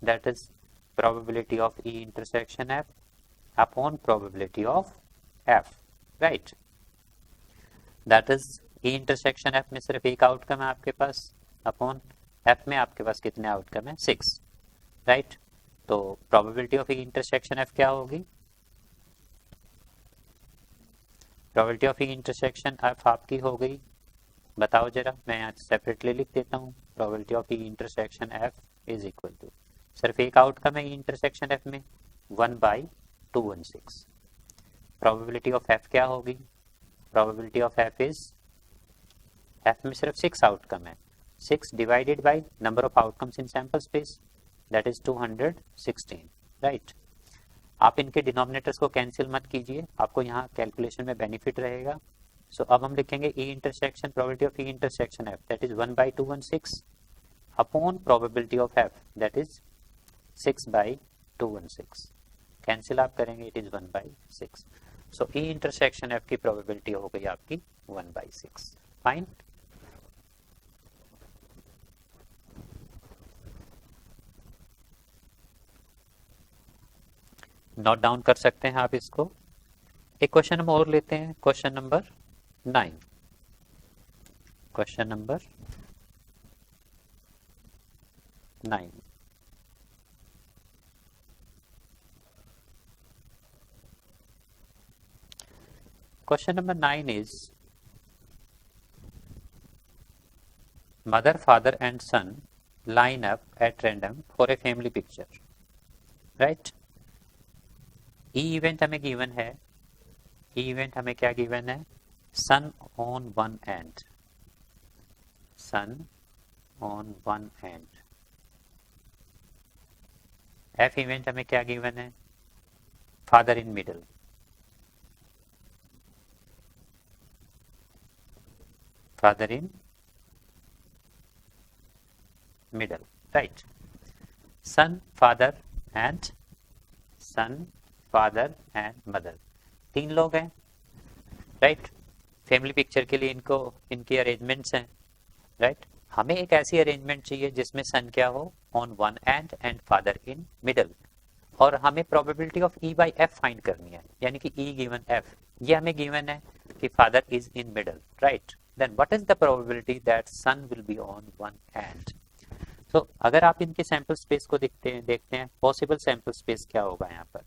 that is probability of E intersection F upon probability of F, right. That is E intersection F में सिर्फ एक आउटकम है आपके पास, अपॉन एफ में आपके पास कितने आउटकम है, 6, राइट। तो probability of E intersection F क्या होगी, probability of E intersection F आपकी हो गई, बताओ जरा, मैं यहाँ सेपरेटली लिख देता हूँ। Probability of E intersection F is equal to, सिर्फ एक आउटकम है ई इंटरसेक्शन एफ में, 1/216। प्रोबेबिलिटी ऑफ एफ क्या होगी, probability of F is, F में सिर्फ 6 आउटकम है, 6 divided by number of outcomes in sample space, that is 216, right. आप इनके डिनोमिनेटर्स को कैंसिल मत कीजिए, आपको यहाँ कैलकुलेशन में बेनिफिट रहेगा। सो अब हम लिखेंगे E intersection, probability of E intersection F that is 1/216 upon probability of F that is 6/216. Cancel आप करेंगे, it is 1/6. So E intersection F की प्रोबेबिलिटी हो गई आपकी 1/6. फाइन. नोट डाउन कर सकते हैं आप इसको. एक क्वेश्चन हम और लेते हैं, question number 9. Question number 9. Question number 9 is mother, father and son line up at random for a family picture. Right? E event हमें given है. E event हमें क्या given है? Sun on one end. Sun on one end. F event हमें क्या given है? Father in middle. Father in middle, right? Son, father and mother. 3 लोग हैं, राइट? फैमिली पिक्चर के लिए इनकी अरेंजमेंट्स हैं, राइट? हमें एक ऐसी अरेंजमेंट चाहिए जिसमें सन क्या हो on one and father in middle, और हमें probability of E by F find करनी है, यानी कि ई गिवन एफ, ये हमें गिवन है कि father is in middle, right? Then what is the probability that sun will be on one end? So अगर आप इनके सैंपल स्पेस को देखते हैं पॉसिबल सैंपल स्पेस क्या होगा यहाँ पर.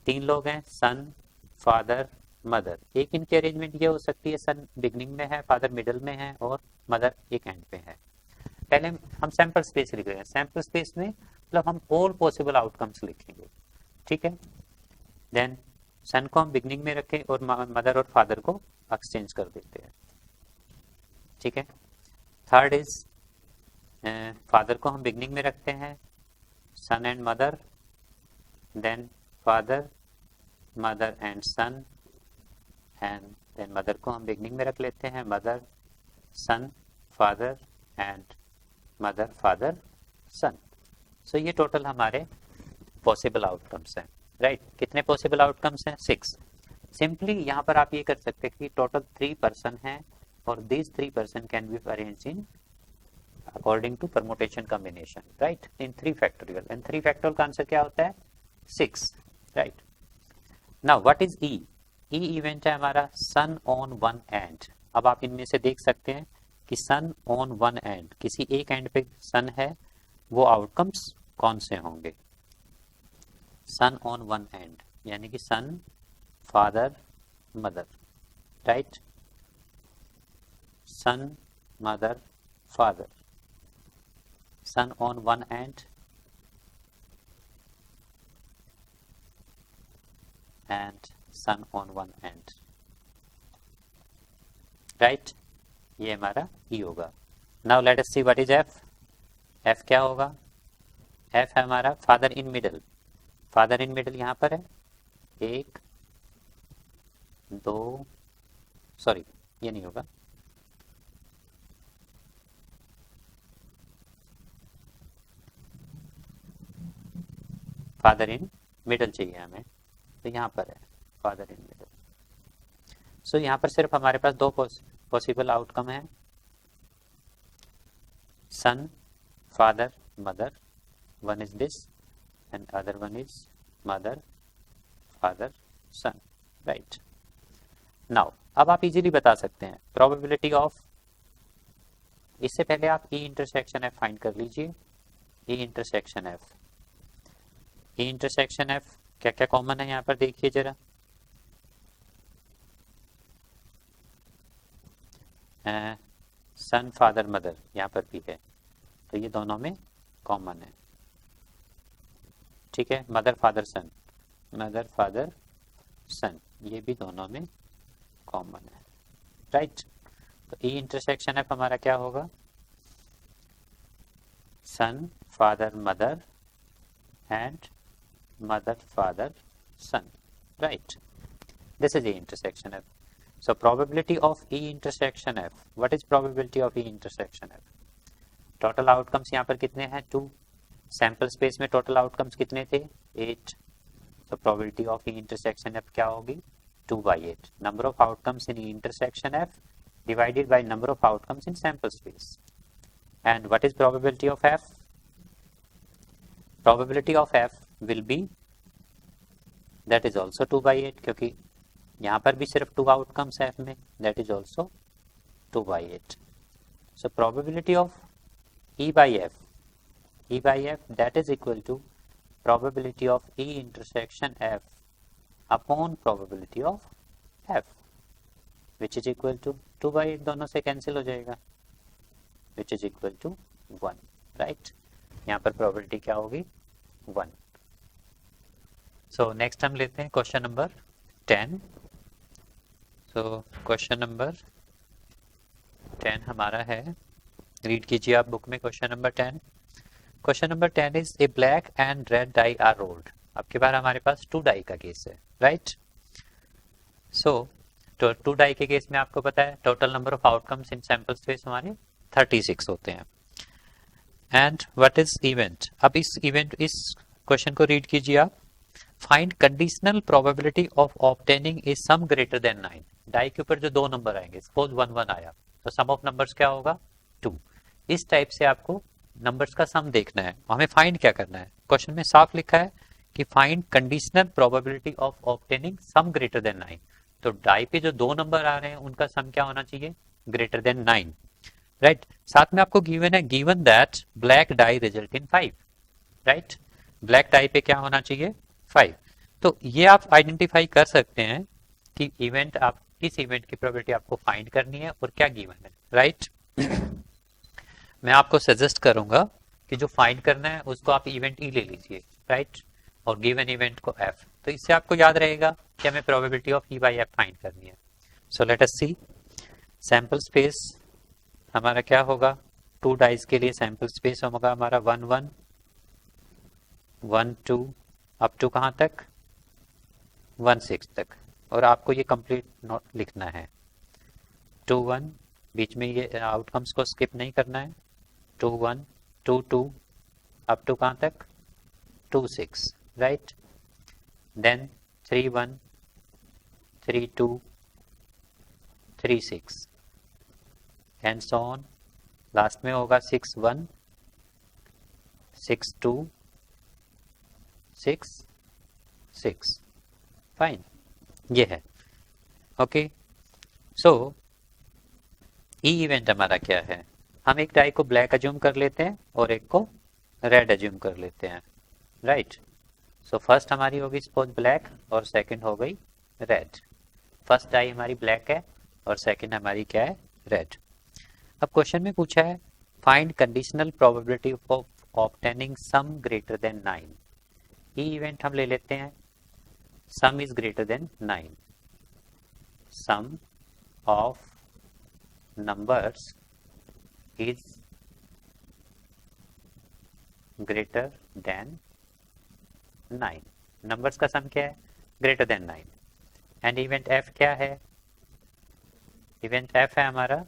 3 लोग हैं, सन, फादर, मदर. एक इनकी अरेंजमेंट ये हो सकती है सन बिगनिंग में है, फादर मिडल में है और मदर एक एंड पे है. पहले हम सैंपल स्पेस लिख रहे हैं. सैंपल स्पेस में मतलब हम ऑल पॉसिबल आउटकम्स लिखेंगे, ठीक है? देन सन को हम बिगनिंग में रखें और मदर और फादर को एक्सचेंज कर देते हैं, ठीक है? थर्ड इज फादर को हम बिगनिंग में रखते हैं, son and mother, then father, mother and son, and then mother को हम बिगनिंग में रख लेते हैं, mother, son, father and mother, father, son. So ये टोटल हमारे पॉसिबल आउटकम्स हैं, राइट? कितने पॉसिबल आउटकम्स हैं? 6. सिंपली यहाँ पर आप ये कर सकते हैं कि टोटल 3 पर्सन हैं और these 3 person can be arranged in according to permutation combination, right? In 3 factorial, and 3 factorial का आंसर क्या होता है? 6, right? Now what is E? E event है हमारा sun on one end. अब आप इनमें से देख सकते हैं कि sun on one end, किसी एक एंड पे sun है, वो आउटकम्स कौन से होंगे? sun on one end यानी कि son, father, mother, right? Son, mother, father. Son on one end and son on one end. Right? ये हमारा E होगा. Now let us see what is F. F क्या होगा? F है हमारा father in middle. Father in middle यहाँ पर है 1, 2, सॉरी ये नहीं होगा, फादर इन मिडल चाहिए हमें, तो यहाँ पर है फादर इन मिडल. सो यहाँ पर सिर्फ हमारे पास 2 पॉसिबल आउटकम है, son, father, mother. One is this and other one is mother, father, son, right? Now अब आप इजीली बता सकते हैं प्रोबेबिलिटी ऑफ, इससे पहले आप ई इंटरसेक्शन एफ फाइंड कर लीजिए. ई intersection F, E intersection F क्या क्या कॉमन है यहाँ पर देखिए जरा. सन, फादर, मदर यहाँ पर भी है, तो ये दोनों में कॉमन है, ठीक है? मदर, फादर, सन, मदर, फादर, सन, ये भी दोनों में कॉमन है, राइट? तो ई इंटरसेक्शन एफ हमारा क्या होगा? Son, father, mother and mother, father, son, right? This is the intersection of. So probability of E intersection F. What is probability of E intersection F? Total outcomes यहाँ पर कितने हैं? 2. Sample space में total outcomes कितने थे? 8. So probability of E intersection F क्या होगी? 2/8. Number of outcomes in E intersection F divided by number of outcomes in sample space. And what is probability of F? Probability of F will be, that is also 2/8, क्योंकि यहाँ पर भी सिर्फ 2 outcomes है F में, that is also 2/8. So probability of E by F, that is equal to probability of E intersection F upon probability of F, which is equal to 2/8. दोनों से cancel हो जाएगा, which is equal to 1, right? यहाँ पर probability क्या होगी? 1. So next हम लेते हैं question number 10. So question number 10 हमारा है, रीड कीजिए आप बुक में question number 10. Question number 10 is a black and red die are rolled. आपके पास हमारे पास 2 डाई का केस है, राइट? सो 2 डाई के केस में आपको पता है total number of outcomes in sample space हमारे 36 होते हैं. And what is event? अब इस क्वेश्चन को रीड कीजिए आप. Find conditional probability of obtaining a sum greater than 9. Die के ऊपर जो 2 नंबर आएंगे, सपोज 1 1 आया, तो सम ऑफ नंबर्स क्या होगा? 2. इस टाइप से आपको नंबर्स का सम देखना है. हमें फाइंड क्या करना है? क्वेश्चन में साफ लिखा है कि find conditional probability of obtaining sum greater than 9. तो डाई पे जो 2 नंबर आ रहे हैं उनका सम क्या होना चाहिए? Greater than 9, right? साथ में आपको गिवन है, given that black die result in 5, right? Black die पे क्या होना चाहिए? 5. तो ये आप आइडेंटिफाई कर सकते हैं कि इवेंट, आप किस इवेंट की प्रोबेबिलिटी आपको फाइंड करनी है और क्या गिवन है, राइट? मैं आपको सजेस्ट करूंगा कि जो फाइंड करना है उसको आप इवेंट ई ले लीजिए, राइट? और गिवन इवेंट को एफ. तो इससे आपको याद रहेगा कि हमें probability of E by F find करनी है. सो लेट अस सी. सैंपल स्पेस हमारा क्या होगा? 2 डाइस के लिए सैंपल स्पेस होगा हमारा 1 1 1 2 अप टू कहाँ तक? 1 6 तक. और आपको ये कंप्लीट नोट लिखना है. 2 1, बीच में ये आउटकम्स को स्किप नहीं करना है. 2 1 2 2 अप टू कहाँ तक? 2 6, राइट? Then 3 1 3 2 3 6 and so on. Last में होगा 6 1 6 2 6 6. फाइन, ये है. ओके, सो ई इवेंट हमारा क्या है? हम एक डाई को ब्लैक अज्यूम कर लेते हैं और एक को रेड अज्यूम कर लेते हैं, राइट? सो फर्स्ट हमारी होगी सपोज ब्लैक और सेकंड हो गई रेड. फर्स्ट डाई हमारी ब्लैक है और सेकंड हमारी क्या है? रेड. अब क्वेश्चन में पूछा है find conditional probability of obtaining sum greater than 9. E event हम ले लेते हैं, sum is greater than 9. Sum of numbers is greater than 9. Numbers का सम क्या है? Greater than 9. And event F क्या है? इवेंट एफ है हमारा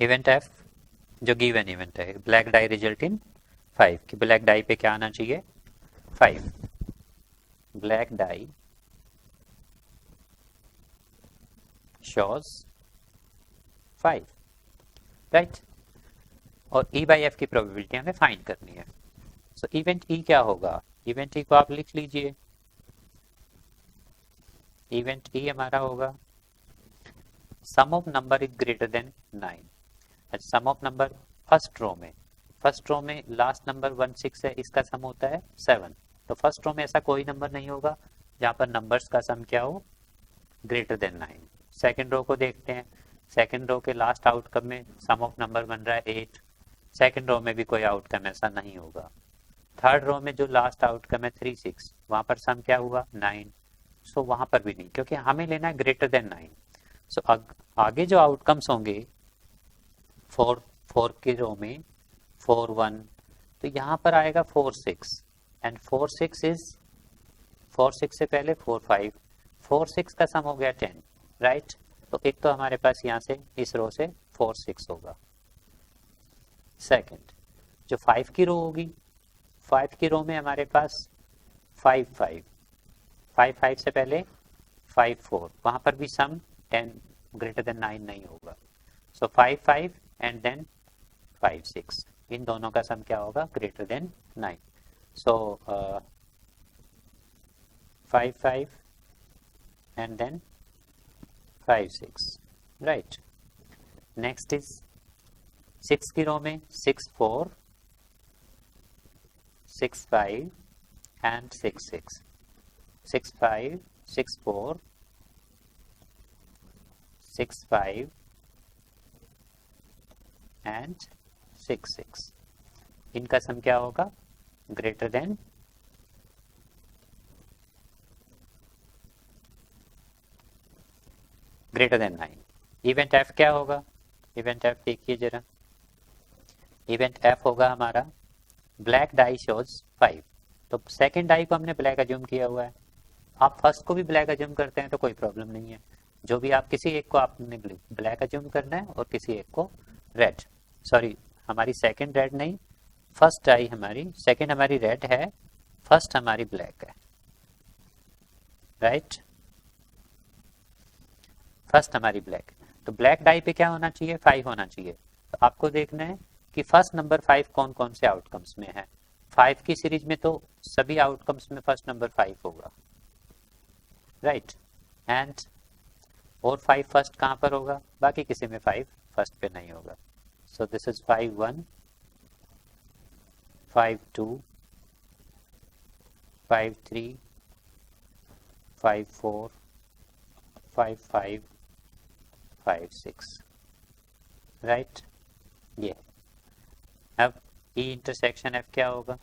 इवेंट एफ जो गिवन इवेंट है, ब्लैक डाई रिजल्ट इन 5. कि ब्लैक डाई पे क्या आना चाहिए? 5. Black die shows 5, right? और ई बाई एफ की प्रोबेबिलिटी हमें फाइंड करनी है. सो इवेंट ई क्या होगा? इवेंट ई को आप लिख लीजिए. इवेंट ई हमारा होगा sum of number is greater than 9. Sum of number first row में लास्ट नंबर 1 6 है, इसका सम होता है 7. तो फर्स्ट रो में ऐसा कोई नंबर नहीं होगा जहां पर नंबर्स का सम क्या हो? Greater than 9. सेकंड रो को देखते हैं. सेकंड रो के लास्ट आउटकम में सम ऑफ नंबर बन रहा है 8. सेकंड रो में भी कोई आउटकम ऐसा नहीं होगा. थर्ड रो में जो लास्ट आउटकम है 3 6, वहां पर सम क्या हुआ? 9. सो वहां पर भी नहीं, क्योंकि हमें लेना है ग्रेटर देन 9. सो आगे जो आउटकम्स होंगे 4 के रो में 4 1, तो यहाँ पर आएगा 4 6 एंड 4 6 इज 4 6 से पहले 4 5, 4 6 का सम हो गया 10, राइट। तो एक तो हमारे पास यहाँ से इस रो से 4 6 होगा। सेकंड, जो 5 की रो होगी, 5 की रो में हमारे पास 5 5, 5 5 से पहले 5 4, वहां पर भी सम 10 ग्रेटर देन 9 नहीं होगा। सो 5 5 एंड देन 5 6, इन दोनों का सम क्या होगा? Greater than 9। So 5 5 and then 5 6, right। next is 6 की रो में 6 4 6 5 and 6 6, 6 5 6 4 6 5 and 6 6, इनका सम क्या होगा? Greater than greater than 9। Event F क्या होगा? इवेंट एफ देखिए जरा, इवेंट एफ होगा हमारा ब्लैक डाई शोज 5। तो सेकंड डाई को हमने ब्लैक अज्यूम किया हुआ है, आप फर्स्ट को भी ब्लैक अज्यूम करते हैं तो कोई प्रॉब्लम नहीं है। जो भी आप किसी एक को आपने ब्लैक अज्यूम करना है और किसी एक को रेड, सॉरी हमारी सेकंड रेड नहीं, फर्स्ट डाई हमारी, सेकंड हमारी रेड है, फर्स्ट हमारी ब्लैक है, राइट। फर्स्ट हमारी ब्लैक, तो ब्लैक डाई पे क्या होना चाहिए? 5 होना चाहिए। तो आपको देखना है कि फर्स्ट नंबर 5 कौन कौन से आउटकम्स में है। 5 की सीरीज में तो सभी आउटकम्स में फर्स्ट नंबर 5 होगा, राइट। एंड और 5 फर्स्ट कहां पर होगा? बाकी किसी में 5 फर्स्ट पे नहीं होगा। सो दिस इज 5 1, 5 2, 5 3, 5 4, 5 5, 5 6, राइट। ये अब ई इंटरसेक्शन एफ क्या होगा?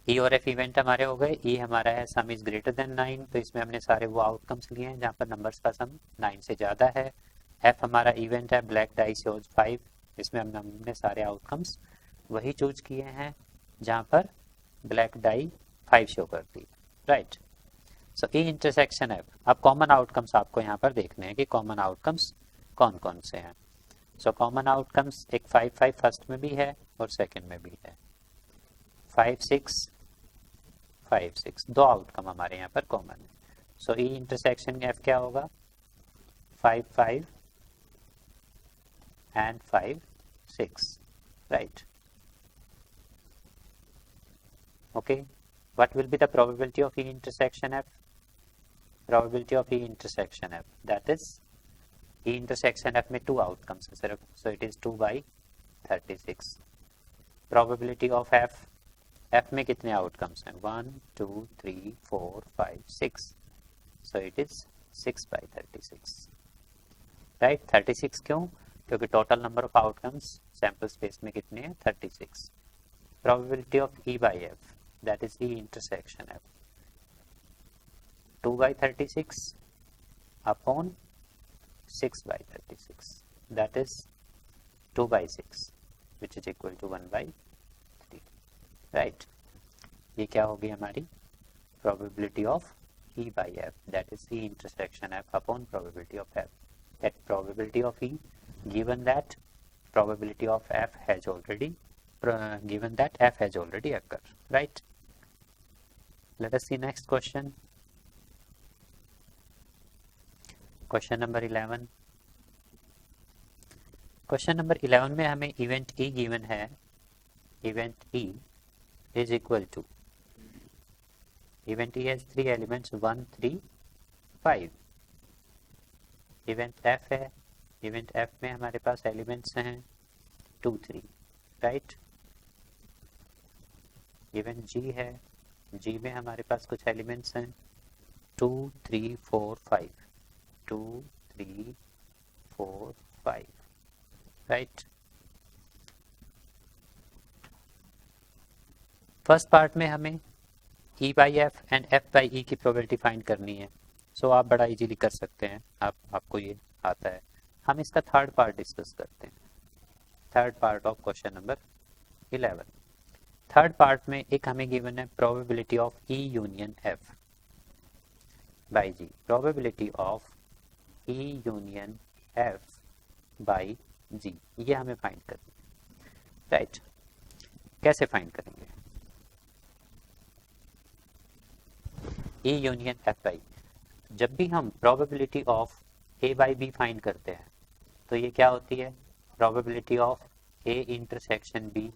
ई और एफ इवेंट हमारे हो गए। ई हमारा है सम इज ग्रेटर देन 9, तो इसमें हमने सारे वो आउटकम्स लिए हैं जहाँ पर नंबर्स का सम 9 से ज़्यादा है। एफ हमारा इवेंट है ब्लैक डाई शोज 5, इसमें हमने सारे आउटकम्स वही चूज किए हैं जहाँ पर ब्लैक डाई 5 शो करती है, right. So E intersection F, अब कॉमन आउटकम्स आपको यहाँ पर देखने हैं कि कॉमन आउटकम्स कौन कौन से हैं। सो कॉमन आउटकम्स एक 5 5 फर्स्ट में भी है और सेकंड में भी है, 5 6 5 6, दो आउटकम हमारे यहाँ पर कॉमन है। सो ई इंटरसेक्शन एफ क्या होगा? 5 5 and 5 6, right। okay, what will be the probability of E intersection F? Probability of E intersection F, that is E intersection F में 2 outcomes है सिर्फ, so it is 2 by 36। probability of F, F में कितने outcomes हैं? 1 2 3 4 5 6, so it is 6 by 36, right। 36 क्यों? क्योंकि total number of outcomes sample space में कितने हैं? 36। Probability of E by F, that is E intersection F, 2 by 36 upon 6 by 36, that is 2 by 6 which is equal to 1 by 3, right. ये क्या होगी हमारी probability of E by F, that is E intersection F upon probability of F, at probability of E given that probability of F has already given that F has already occurred, right। Let us see next question, question number 11। question number 11 में हमें event E given है, event E is equal to, event E has 3 elements 1 3 5, event F है, event F में हमारे पास elements हैं 2 3, right. Event जी है, जी में हमारे पास कुछ एलिमेंट्स हैं 2 3 4 5, 2 3 4 5, राइट। फर्स्ट पार्ट में हमें E by F and F by E की प्रोबेबिलिटी फाइंड करनी है। सो आप बड़ा इजीली कर सकते हैं, आपको ये आता है। हम इसका थर्ड पार्ट डिस्कस करते हैं, third part of question number 11। Third part में एक हमें गिवन है probability of E union F by G, probability of E union F by G, ये हमें फाइंड करनी है, राइट। कैसे फाइंड करेंगे ई यूनियन एफ बाई, जब भी हम probability of A by B find करते हैं तो ये क्या होती है, probability of A intersection B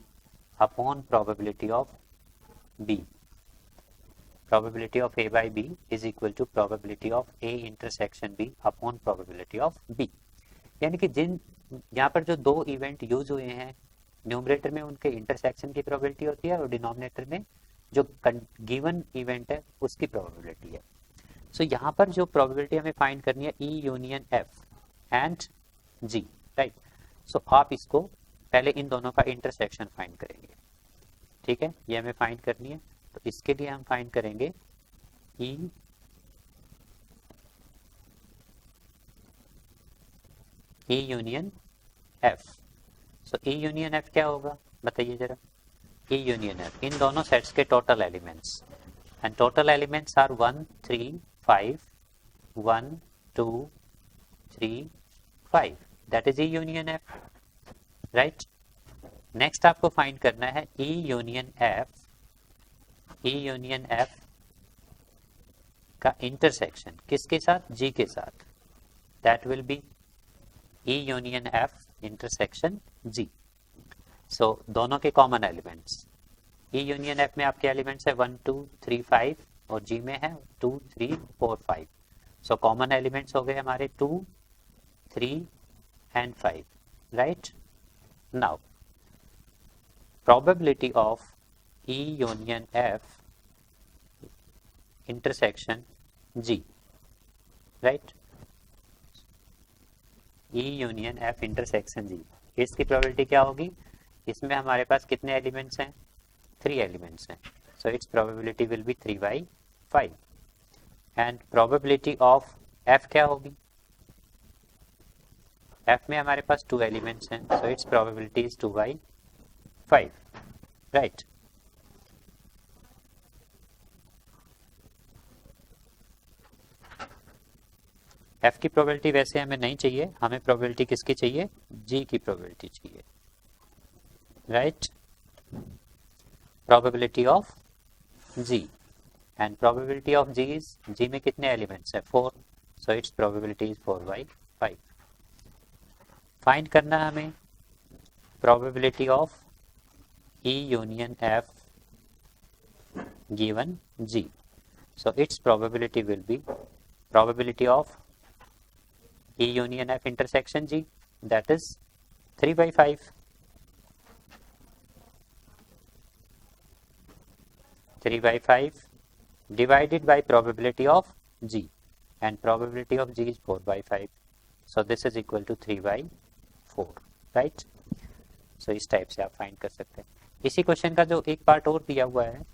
upon probability of B. Probability of A by B is equal to probability of A intersection B upon probability of B. यानी कि जिन यहाँ पर जो दो इवेंट यूज हुए हैं, न्यूमरेटर में उनके इंटरसेक्शन की प्रोबेबिलिटी होती है और डिनोमिनेटर में जो गिवन इवेंट है उसकी प्रोबेबिलिटी है। सो यहाँ पर जो प्रोबेबिलिटी हमें फाइंड करनी है E union F and G, right. So आप इसको पहले इन दोनों का इंटरसेक्शन फाइंड करेंगे, ठीक है, ये हमें फाइंड करनी है। तो इसके लिए हम फाइंड करेंगे ई यूनियन एफ। सो ई यूनियन एफ क्या होगा बताइए जरा, ई यूनियन एफ इन दोनों सेट्स के total elements, and total elements are 1 3 5 1 2 3 5, that is E union F, right. Next आपको फाइंड करना है E union F, E union F का इंटरसेक्शन किसके साथ, जी के साथ, that will be E union F intersection G. So दोनों के common elements, E union F में आपके एलिमेंट्स है 1 2 3 5 और जी में है 2 3 4 5। सो कॉमन एलिमेंट्स हो गए हमारे 2 3 and 5, right. Now probability of E union F intersection G, right, E union F intersection G, इसकी प्रोबेबिलिटी क्या होगी, इसमें हमारे पास कितने एलिमेंट्स हैं, 3 एलिमेंट्स हैं। So it's probability will B 3/5 and probability of F क्या होगी, एफ में हमारे पास 2 एलिमेंट्स हैं, so it's probability is 2/5, right. F की प्रोबेबिलिटी वैसे हमें नहीं चाहिए, हमें प्रोबेबिलिटी किसकी चाहिए, जी की प्रोबेबिलिटी चाहिए, right. Probability of G and probability of G is, G में कितने एलिमेंट्स है 4, so it's probability is 4/5। Find करना है हमें probability of E union F given G, so it's probability will be probability of E union F intersection G, that is 3/5, 3/5 divided by probability of G, and probability of G is 4/5, so this is equal to 3/4, right। so इस type से आप find कर सकते हैं। इसी question का जो एक पार्ट और दिया हुआ है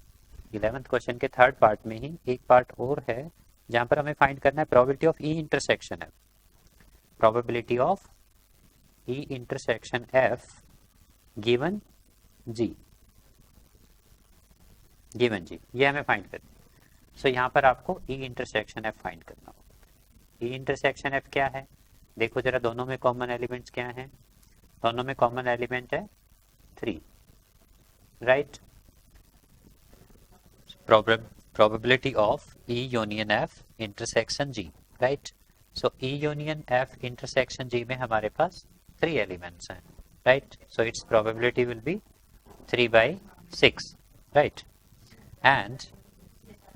11th क्वेश्चन के थर्ड पार्ट में ही एक पार्ट और है जहां पर हमें फाइंड करना है प्रोबेबिलिटी ऑफ ई इंटरसेक्शन है, probability of E intersection F given G, given G, ये हमें फाइंड करना है। सो यहाँ पर आपको E intersection F फाइंड करना होगा। E intersection F क्या है, देखो जरा दोनों में कॉमन एलिमेंट्स क्या हैं, दोनों में कॉमन एलिमेंट है 3, right. probability of E union F intersection G, right. So E union F intersection G में हमारे पास 3 एलिमेंट्स हैं, right. So it's probability will B 3/6, right. And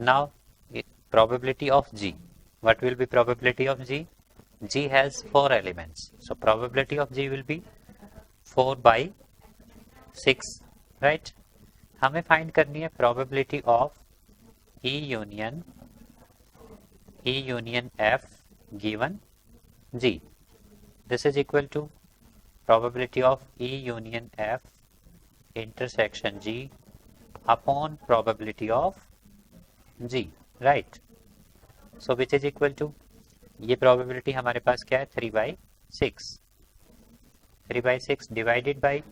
now probability of G, what will be probability of G, G has 4 elements, so probability of G will be 4/6, right. हमें find करनी है probability of E union F given G, this is equal to probability of E union F intersection G upon probability of G, right। so which is equal to, ये probability हमारे पास क्या है 3/6, 3/6 divided by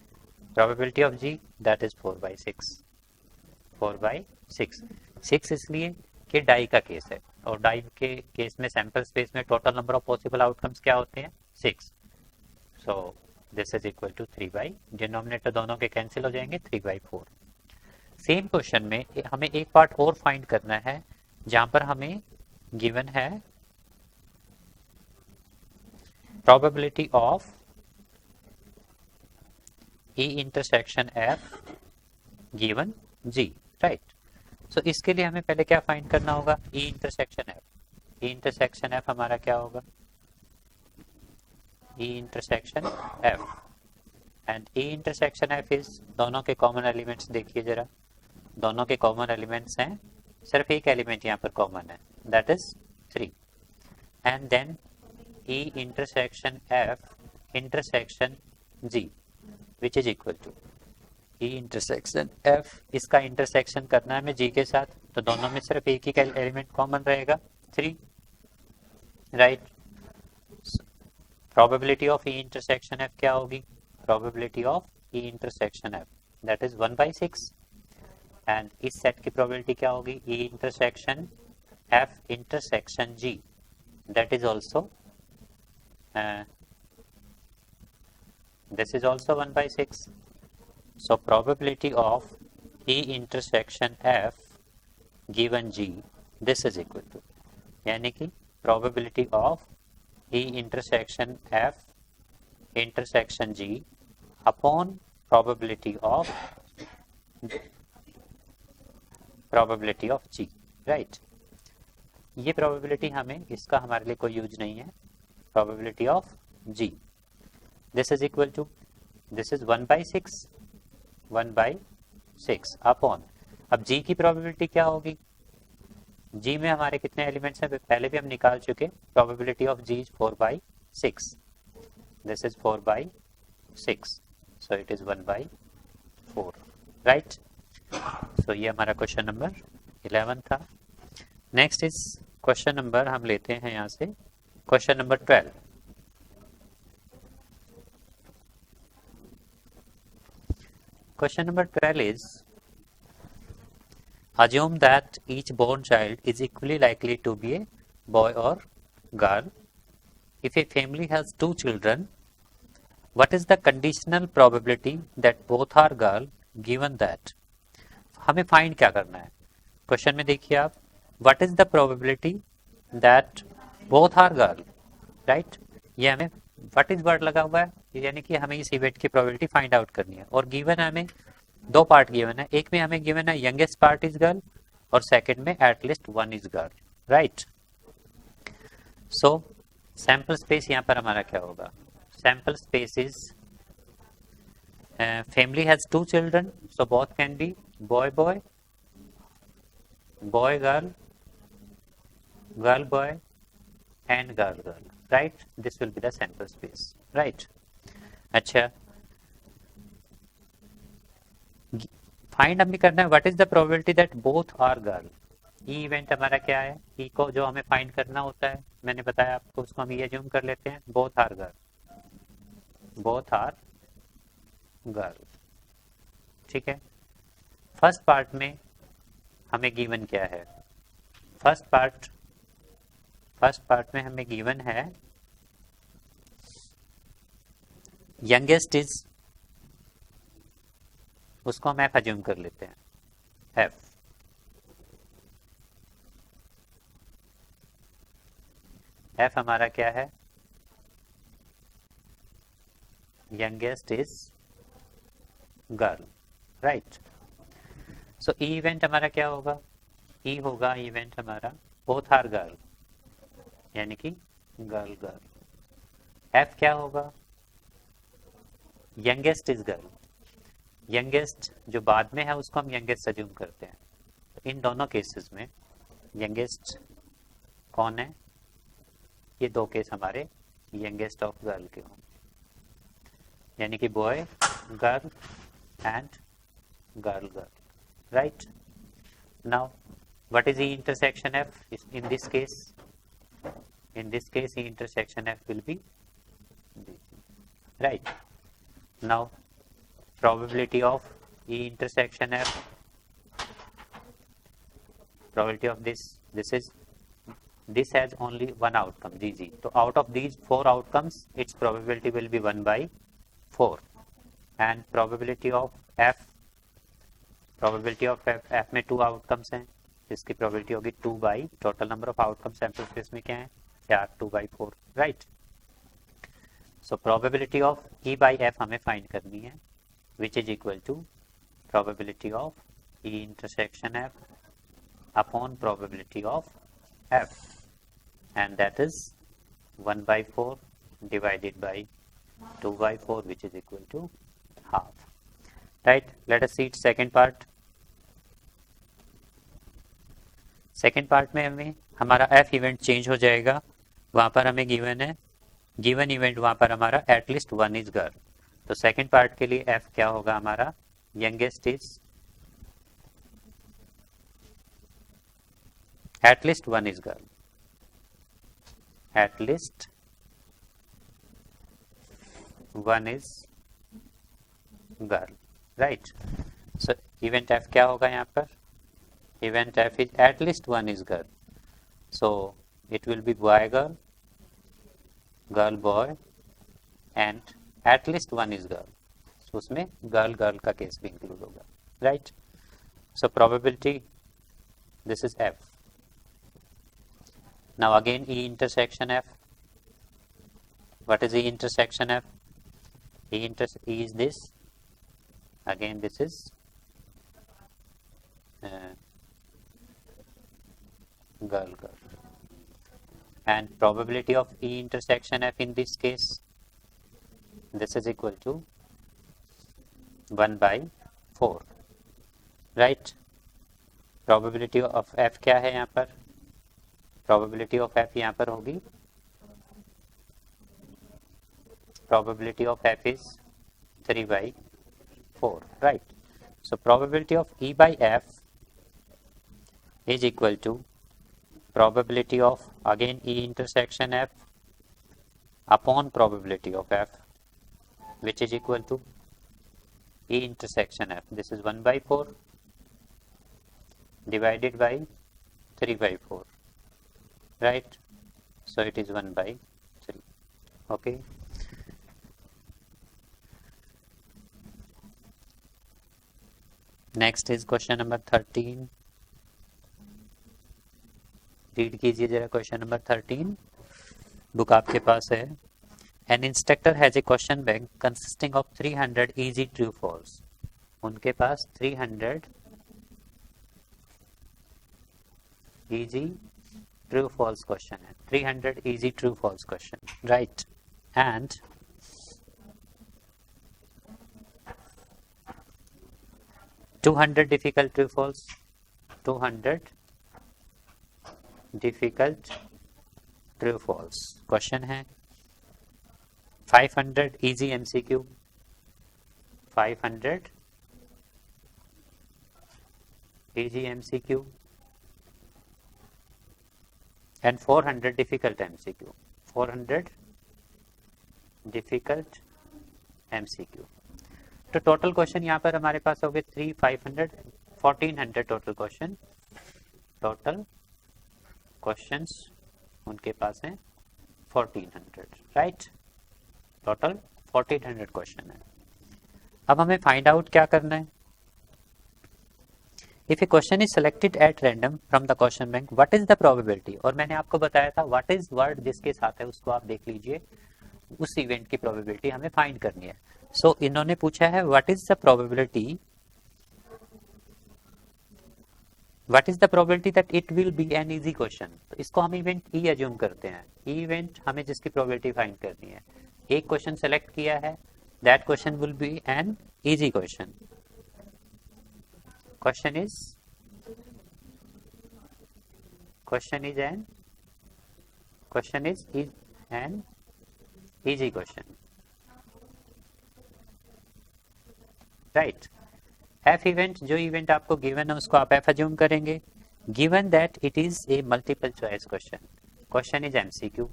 probability of G, that is 4/6, 4/6। 6 इसलिए कि die का case है, और डाई के केस में सैंपल स्पेस में total number of possible outcomes क्या होते हैं? 6। So this is equal to 3/, denominator दोनों के कैंसिल हो जाएंगे, 3/4। सेम क्वेश्चन में हमें एक पार्ट और फाइंड करना है, जहां पर हमें गिवन है probability of E intersection F given G, right. So इसके लिए हमें पहले क्या फाइंड करना होगा? E intersection F। E intersection F हमारा क्या होगा? E intersection F, and E intersection F is, दोनों के कॉमन एलिमेंट्स देखिए जरा, दोनों के कॉमन एलिमेंट्स हैं, सिर्फ एक एलिमेंट यहाँ पर कॉमन है, that is 3, and then E intersection F intersection G which is equal to E intersection F, इसका इंटरसेक्शन करना है हमें G के साथ, तो दोनों में सिर्फ एक ही एलिमेंट कॉमन रहेगा, 3, right. Probability of E intersection F क्या होगी? Probability of E intersection F that is 1/6, and इस सेट की प्रोबेबिलिटी क्या होगी? E intersection F intersection G that is also this is also 1/6. So probability of E intersection F given G, this is equal to, यानी कि probability of E intersection F intersection G upon probability of G, right? ये probability हमें, इसका हमारे लिए कोई use नहीं है, probability of G, this is equal to, this is 1/6 upon, अब G की प्रोबेबिलिटी क्या होगी? G में हमारे कितने एलिमेंट्स हैं पहले भी हम निकाल चुके, probability of G is 4/6, this is 4/6, so it is 1/4, right. So ये हमारा क्वेश्चन नंबर 11 था। नेक्स्ट इज क्वेश्चन नंबर, हम लेते हैं यहाँ से question number 12। Question number 12 is, assume that each born child is equally likely to be a boy or girl. If a family has 2 children, what is the conditional probability that both are girl given that? हमें find क्या करना है? Question में देखिए आप, what is the probability that both are girl, right? ये हमें what is word लगा हुआ है, यानी कि हमें इस इवेंट की प्रोबेबिलिटी फाइंड आउट करनी है, और गिवन है हमें 2 पार्ट गिवन है, एक में हमें गिवन है यंगेस्ट पार्ट इज गर्ल, और सेकंड में at least 1 is girl, right. So sample space यहाँ पर हमारा क्या होगा? Sample space is, family has 2 children, so both can be boy boy, boy girl, girl boy and girl girl, right? This will be the sample space, right? अच्छा, find हमें करना है what is the probability that both are girl. E event हमारा क्या है? ई को जो हमें फाइंड करना होता है, मैंने बताया आपको, उसको हम ये अज्यूम कर लेते हैं, both are girl, both are girl, ठीक है। फर्स्ट पार्ट में हमें गिवन क्या है? फर्स्ट पार्ट में हमें गिवन है यंगेस्ट इज, उसको हम एफ अज्यूम कर लेते हैं, एफ। एफ हमारा क्या है? Youngest is girl, right. So E event हमारा क्या होगा? ई होगा इवेंट हमारा बोथ आर गर्ल, यानी कि गर्ल गर्ल। एफ क्या होगा? यंगेस्ट इज गर्ल, यंगेस्ट जो बाद में है उसको हम यंगेस्ट अज्यूम करते हैं। तो इन दोनों केसेस में यंगेस्ट कौन है? ये 2 केस हमारे यंगेस्ट ऑफ गर्ल के होंगे, यानी कि boy girl and girl girl, right. Now what is E intersection F in this case? In this case, E intersection F will be B, right? Now, probability of E intersection F probability of this has only one outcome GG. So out of these 4 outcomes, its probability will be 1/4, and probability of F में 2 outcomes हैं, जिसकी probability होगी 2 by total number of outcomes sample space में क्या है 4, 2/4, right. So probability of E by F हमें find करनी है, which is equal to probability of E intersection F upon probability of F, and that is 1/4 divided by 2/4, which is equal to half. Right, let us see its second part. Second part में हमें हमारा F event change हो जाएगा. वहां पर हमें given है, given event वहां पर हमारा एटलीस्ट 1 इज गर्ल. तो सेकेंड पार्ट के लिए F क्या होगा हमारा, youngest is at least 1 is girl, at least 1 is girl, right. So event F क्या होगा यहाँ पर, event F is at least 1 is girl, so it will be boy girl, girl boy, and at least 1 is girl. So उसमें girl girl का case भी include होगा, right. So probability, this is F. Now again E intersection F. What is E intersection F? E is this, again this is girl girl, and probability of E intersection F in this case, this is equal to 1/4, right. probability of F क्या है यहाँ पर, probability of F यहाँ पर होगी, probability of F is 3/4, right. So probability of E by F is equal to probability of again E intersection F upon probability of F, which is equal to E intersection F. This is 1/4 divided by 3/4, right. So it is 1/3. Okay. Next is question number 13. Read कीजिए जरा question number 13, book आपके पास है. An instructor has a question bank consisting of 300 easy true false. उनके पास 300 easy true false question है, 300 easy true false question, right. And 200 difficult true false, 200 difficult true false question है. 500 easy MCQ, 500 easy MCQ, and 400 difficult MCQ, 400 difficult MCQ. तो total question यहाँ पर हमारे पास हो गए 500, 1400 टोटल क्वेश्चन. टोटल क्वेश्चंस उनके पास हैं 1400, राइट. टोटल 1400 क्वेश्चन है. अब हमें फाइंड आउट क्या करना है. If A question is selected at random from the question bank, what is the probability. और मैंने आपको बताया था व्हाट इज वर्ड जिसके साथ है उसको आप देख लीजिए, उस इवेंट की प्रोबेबिलिटी हमें फाइंड करनी है. सो इन्होंने पूछा है what is the probability, What is the probability that it will be an easy question? तो इसको हम इवेंट E एज्यूम करते हैं. इवेंट हमें जिसकी प्रोबेबिलिटी फाइंड करनी है, एक क्वेश्चन सेलेक्ट किया है, that question will be an easy question. Question is an easy question, right. F event, जो इवेंट आपको गिवन है उसको आप F एज्यूम करेंगे. Given that it is a multiple choice question, question is MCQ,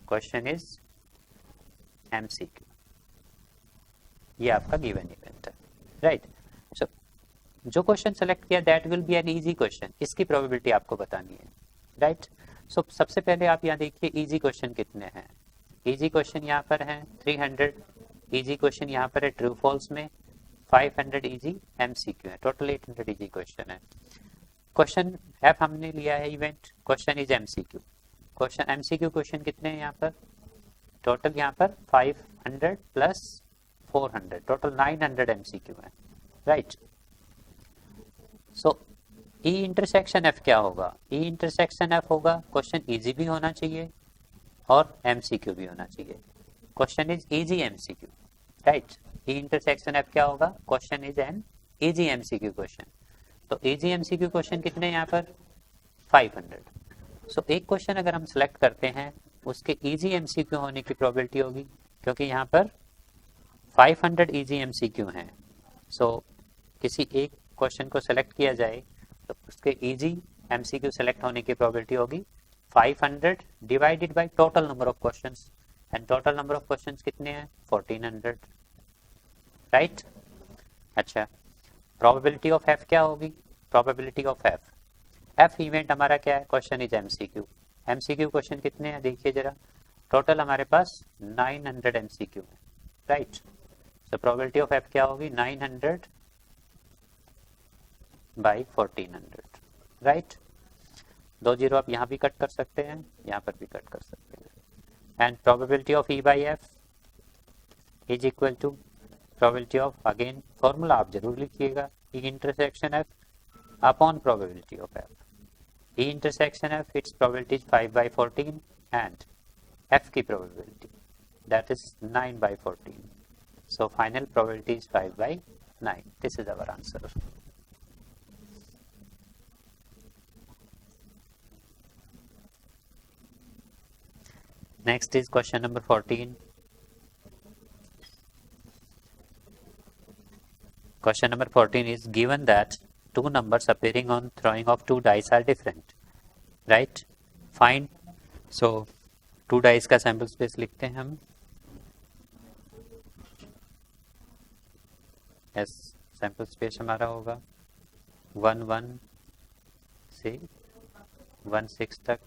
question is MCQ, ये आपका given event है, right. सो जो क्वेश्चन सेलेक्ट किया that will B an easy question, इसकी प्रोबेबिलिटी आपको बतानी है, राइट। सो सबसे पहले आप यहाँ देखिए इजी क्वेश्चन कितने हैं। इजी क्वेश्चन यहाँ पर है 300, इजी क्वेश्चन यहाँ पर है ट्रू फॉल्स में 500 इजी एमसीक्यू है, टोटल 800 इजी क्वेश्चन है। क्वेश्चन एफ हमने लिया है event, question is MCQ. Question MCQ question कितने हैं यहाँ पर, टोटल यहाँ पर 500 प्लस 400, टोटल 900 एमसीक्यू है, right. So E intersection F क्या होगा, ई इंटरसेक्शन एफ होगा क्वेश्चन इजी भी होना चाहिए और एमसीक्यू भी होना चाहिए। Question is easy MCQ, right. E intersection F क्या होगा, question is an easy MCQ question. तो इजी एमसीक्यू क्वेश्चन कितने यहाँ पर 500। सो एक क्वेश्चन अगर हम सिलेक्ट करते हैं उसके इजी एमसीक्यू होने की प्रोबेबिलिटी होगी, क्योंकि यहाँ पर 500 इजी एमसीक्यू हैं। सो किसी एक क्वेश्चन को सिलेक्ट किया जाए तो उसके इजी एमसीक्यू सेलेक्ट होने की प्रोबेबिलिटी होगी 500 divided by total number of questions, and total number of questions कितने हैं 1400, राइट। अच्छा, प्रोबेबिलिटी ऑफ एफ क्या होगी, probability of F, F event हमारा क्या है, question is MCQ. MCQ question कितने हैं देखिए जरा, टोटल हमारे पास 900 एमसीक्यू है, right. So probability of F क्या होगी 900 बाई 1400, राइट। 2 जीरो आप यहाँ भी कट कर सकते हैं, यहाँ पर भी कट कर सकते हैं। And probability of E by F is equal to probability of, again formula आप जरूर लिखिएगा, E intersection F upon probability of F. E intersection F it's probability is 5/14 and F की probability that is 9/14। So final probability is 5/9। This is our answer. Next is question number 14. Question number 14 is given that two numbers appearing on throwing of two dice are different, right? Find, so two dice का sample space लिखते हैं हम, yes, sample space हमारा होगा 1 से 1 6 तक,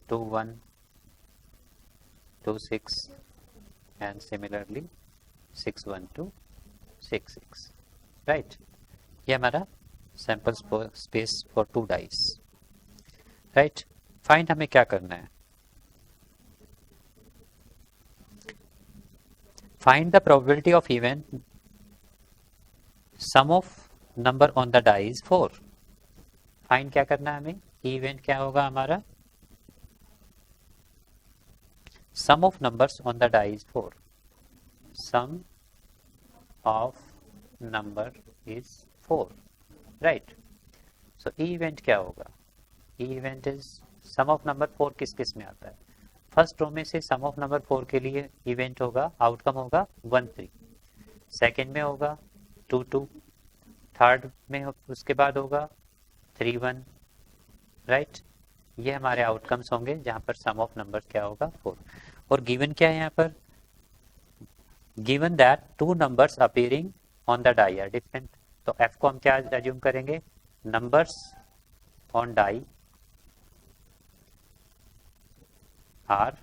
2 1 2 6 and similarly 6 1 2 6 6, right। ये हमारा sample space for two dice, right. Find हमें क्या करना है, find the probability of event sum of number on the dice 4। Find क्या करना है हमें, इवेंट क्या होगा हमारा, sum of numbers on the die is 4, sum of number is 4, right। so event क्या होगा, event is sum of number 4 किस किस में आता है, फर्स्ट रो में से sum of number 4 के लिए event होगा, आउटकम होगा 1 3, सेकेंड में होगा 2 2, थर्ड में उसके बाद होगा 3 1, राइट। ये हमारे आउटकम्स होंगे जहां पर सम ऑफ नंबर क्या होगा 4। और गिवन क्या है यहाँ पर, given that two numbers appearing on the die are different. तो एफ को हम क्या एज्यूम करेंगे, numbers on die are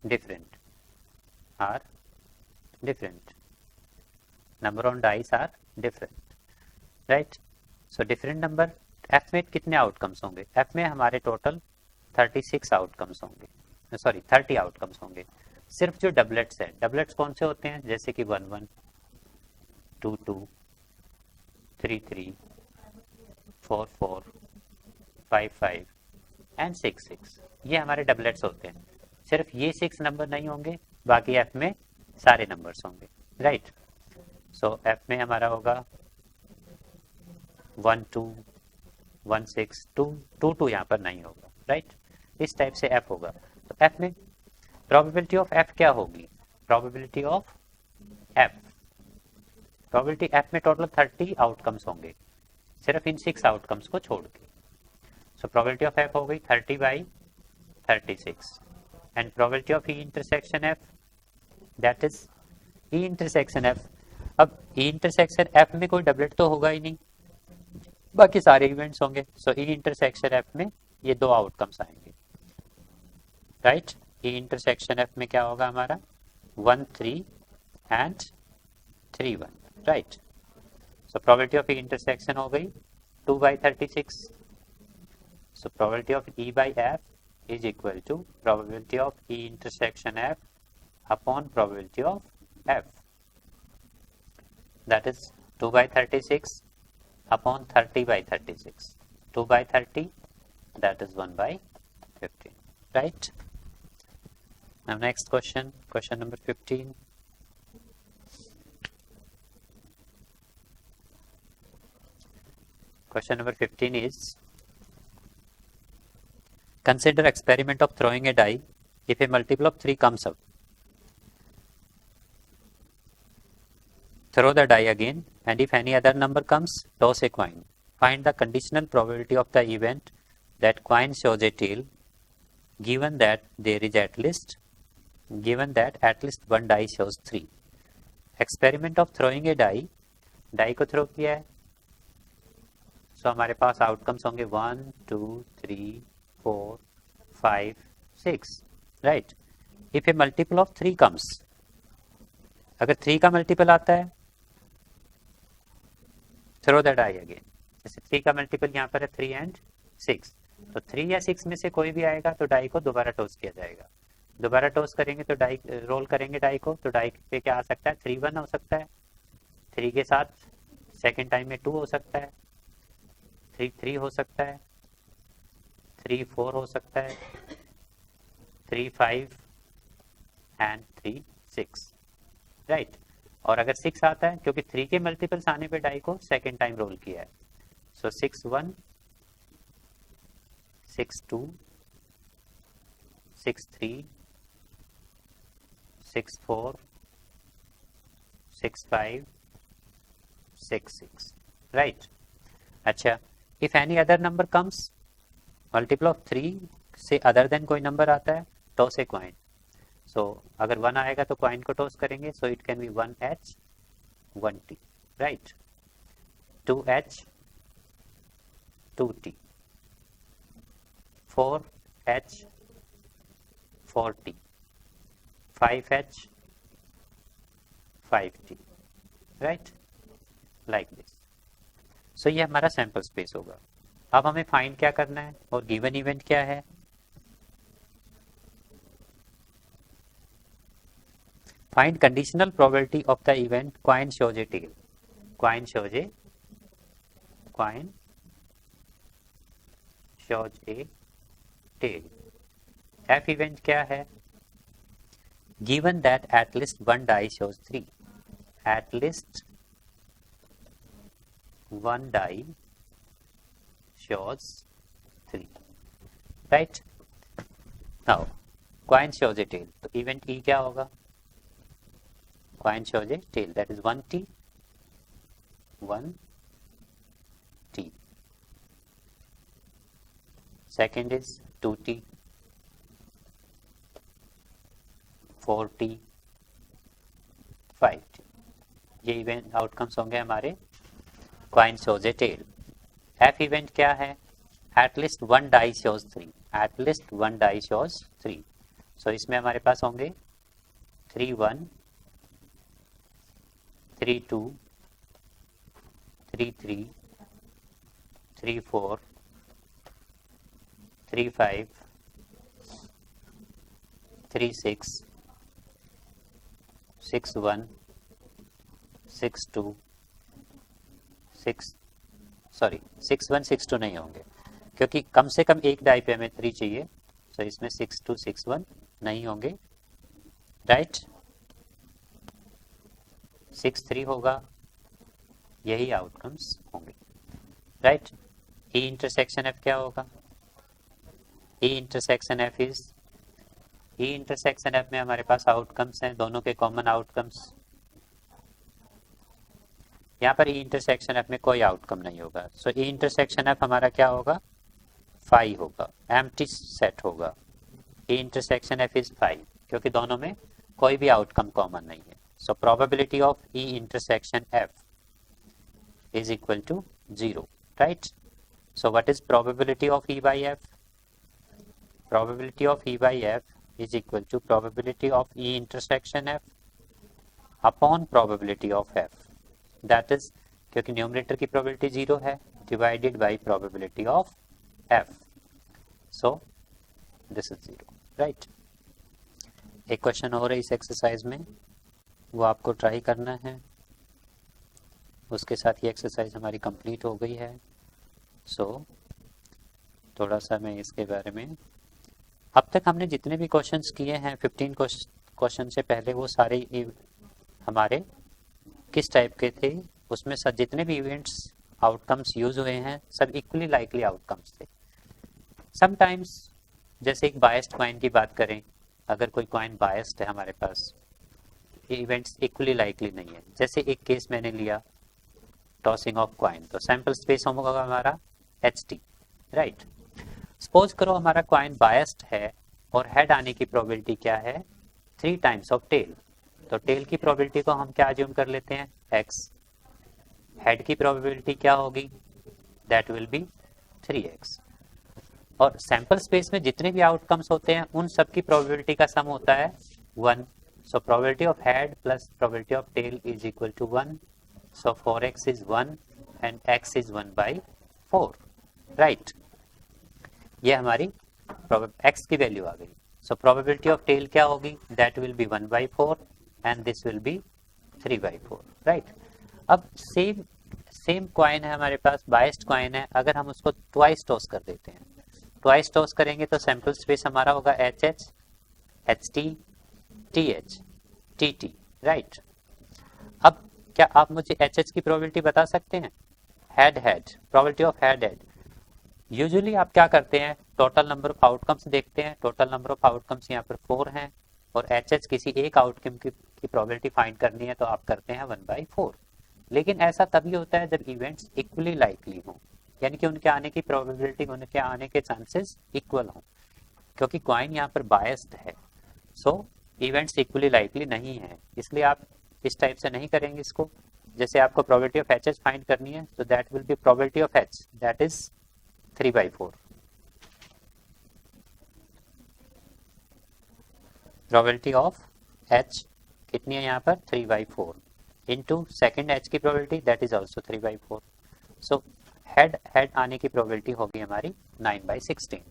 different, are different, number on dice are different, right. So different number, F में कितने आउटकम्स होंगे, एफ में हमारे टोटल 36 आउटकम्स होंगे, सॉरी 30 आउटकम्स होंगे। सिर्फ जो डबलेट्स है, डबलेट्स कौन से होते हैं, जैसे कि 1 1 2 2 3 3 4 4 5 5 एंड 6 6, ये हमारे डबलेट्स होते हैं। सिर्फ ये 6 नंबर नहीं होंगे, बाकी एफ में सारे नंबर्स होंगे, राइट। सो एफ में हमारा होगा 1 2 1 6 2 2 2, यहाँ पर नहीं होगा, राइट। इस टाइप से एफ होगा। तो एफ में प्रोबेबिलिटी ऑफ एफ क्या होगी, probability of F, probability F में टोटल 30 आउटकम्स होंगे, सिर्फ इन 6 आउटकम्स को छोड़ के। सो प्रोबेबिलिटी ऑफ एफ हो गई 30/36, and probability of E intersection F, that is E intersection F. अब ई इंटरसेक्शन एफ में कोई डबलेट तो होगा ही नहीं, बाकी सारे इवेंट्स होंगे। सो ई इंटरसेक्शन एफ में ये दो आउटकम्स आएंगे, राइट। ई इंटरसेक्शन एफ में क्या होगा हमारा 1 3 and 3 1, right. So probability of E intersection हो गई 2/36। So probability of E by F is equal to probability of E intersection F upon probability of F, that is 2/36 upon 30/36, 2/30, that is 1/15, right? Now next question, question number 15. Question number 15 is, consider experiment of throwing a die if a multiple of 3 comes up. Throw the die again, and if any other number comes, toss a coin. Find the conditional probability of the event that coin shows a tail, given that at least one die shows 3. Experiment of throwing a die, die को throw किया है, so हमारे पास outcomes होंगे 1 2 3 4 5 6, right? If a multiple of 3 comes, अगर 3 का multiple आता है, throw the die again. जैसे 3 का मल्टीपल यहाँ पर है 3 एंड 6, तो 3 या 6 में से कोई भी आएगा तो डाई को दोबारा टॉस किया जाएगा। दोबारा टॉस करेंगे तो डाई रोल करेंगे डाई को, तो डाई पे क्या आ सकता है 3 1 हो सकता है, 3 के साथ सेकेंड टाइम में 2 हो सकता है, 3 3 हो सकता है, 3 4 हो सकता है, 3 5 एंड 3 6, राइट। और अगर 6 आता है, क्योंकि 3 के मल्टीपल्स आने पे डाई को सेकेंड टाइम रोल किया है, सो 6 1 6 2 6 3 6 4 6 5 6 6, राइट। अच्छा, if any other number comes, multiple of 3 से अदर देन कोई नंबर आता है, टॉस ए कॉइन। सो अगर 1 आएगा तो कॉइन को टॉस करेंगे, so it can be 1H 1T, right, 2H 2T, 4H 4T, 5H 5T, right, like this. So ये हमारा सैंपल स्पेस होगा। अब हमें फाइंड क्या करना है, और गिवन इवेंट क्या है। Find conditional probability of the event coin shows a tail. Coin shows a tail. F event क्या है? Given that at least one die shows 3. At least one die shows 3. Right? Now, coin shows a tail. तो event E क्या होगा? Coin shows a tail, that is 1T 1T. Second is 2T 4T 5T. ये event outcomes होंगे हमारे coin shows a tail. F event क्या है? At least one die shows 3. At least one die shows 3. So इसमें हमारे पास होंगे 3 1 3 2 3 3 3 4 3 5 3 6 6 1 6 2 6 sorry 6 1 6 2 नहीं होंगे, क्योंकि कम से कम एक डाई पे हमें 3 चाहिए, तो इसमें 6 2 6 1 नहीं होंगे, राइट। 6 3 होगा, यही आउटकम्स होंगे, राइट। ई इंटरसेक्शन एफ क्या होगा? ई intersection F is, E intersection F में हमारे पास आउटकम्स हैं, दोनों के कॉमन आउटकम्स। यहाँ पर ई इंटरसेक्शन एफ में कोई आउटकम नहीं होगा, सो ई इंटरसेक्शन एफ हमारा क्या होगा? 5 होगा, एम्प्टी सेट होगा, E इंटरसेक्शन F इज 5 क्योंकि दोनों में कोई भी आउटकम कॉमन नहीं है. सो probability of E intersection F is equal to 0, right? So what is probability of E by F? Probability of E by F is equal to probability of E intersection F upon probability of F. That is, क्योंकि numerator की probability 0 है, divided by probability of F. So this is 0, right? एक question हो रहा है इस exercise में, वो आपको ट्राई करना है. उसके साथ ये एक्सरसाइज हमारी कंप्लीट हो गई है. सो थोड़ा सा मैं इसके बारे में, अब तक हमने जितने भी क्वेश्चंस किए हैं 15 क्वेश्चन से पहले, वो सारे हमारे किस टाइप के थे, उसमें सब जितने भी इवेंट्स आउटकम्स यूज हुए हैं सब इक्वली लाइकली आउटकम्स थे. समटाइम्स जैसे एक बायस्ड कॉइन की बात करें, अगर कोई कॉइन बायस्ड है हमारे पास, इवेंट्स इक्वली लाइकली नहीं है. जैसे एक केस मैंने लिया टॉसिंग ऑफ कॉइन, तो सैंपल स्पेस होगा हमारा HT, राइट. सपोज करो हमारा कॉइन बायस्ड है और हेड आने की प्रोबेबिलिटी क्या है, 3 टाइम्स ऑफ टेल. तो टेल की प्रोबेबिलिटी को हम क्या अज्यूम कर लेते हैं, x. हेड की प्रोबेबिलिटी क्या होगी, दैट विल बी 3x. और सैंपल स्पेस में जितने भी आउटकम्स होते हैं उन सब की प्रोबेबिलिटी का सम होता है 1. So probability of head plus probability of tail is equal to 1. So 4x is 1 and x is 1 by 4, right? ये हमारी x की वैल्यू आ गई. So probability of tail क्या होगी, that will be 1 by 4 and this will be 3 by 4, right? अब same coin है हमारे पास, biased coin है. अगर हम उसको ट्वाइस टॉस कर देते हैं, ट्वाइस टॉस करेंगे तो सैंपल स्पेस हमारा होगा HH, HT, TH, TT, right? अब क्या आप मुझे HH की प्रोबेबिलिटी बता सकते हैं, head probability of head. Usually आप क्या करते हैं, टोटल नंबर ऑफ आउटकम्स देखते हैं. टोटल नंबर ऑफ आउटकम्स यहाँ पर 4 हैं और HH किसी एक आउटकम की प्रोबेबिलिटी फाइंड करनी है तो आप करते हैं 1/4. लेकिन ऐसा तभी होता है जब इवेंट्स इक्वली लाइकली हों, यानी कि उनके आने की प्रोबेबिलिटी, उनके आने के चांसेस इक्वल हों. क्योंकि कॉइन यहाँ पर बायस्ड है, सो इवेंट्स इक्वली लाइकली नहीं है, इसलिए आप इस टाइप से नहीं करेंगे इसको. जैसे आपको प्रोबेबिलिटी ऑफ HH फाइंड करनी है, तो that will be probability of H, that is 3/4. Probability of H कितनी है यहाँ पर, 3/4 इनटू सेकंड H की probability, that is also 3/4. So head आने की प्रोबेबिलिटी होगी हमारी 9/16.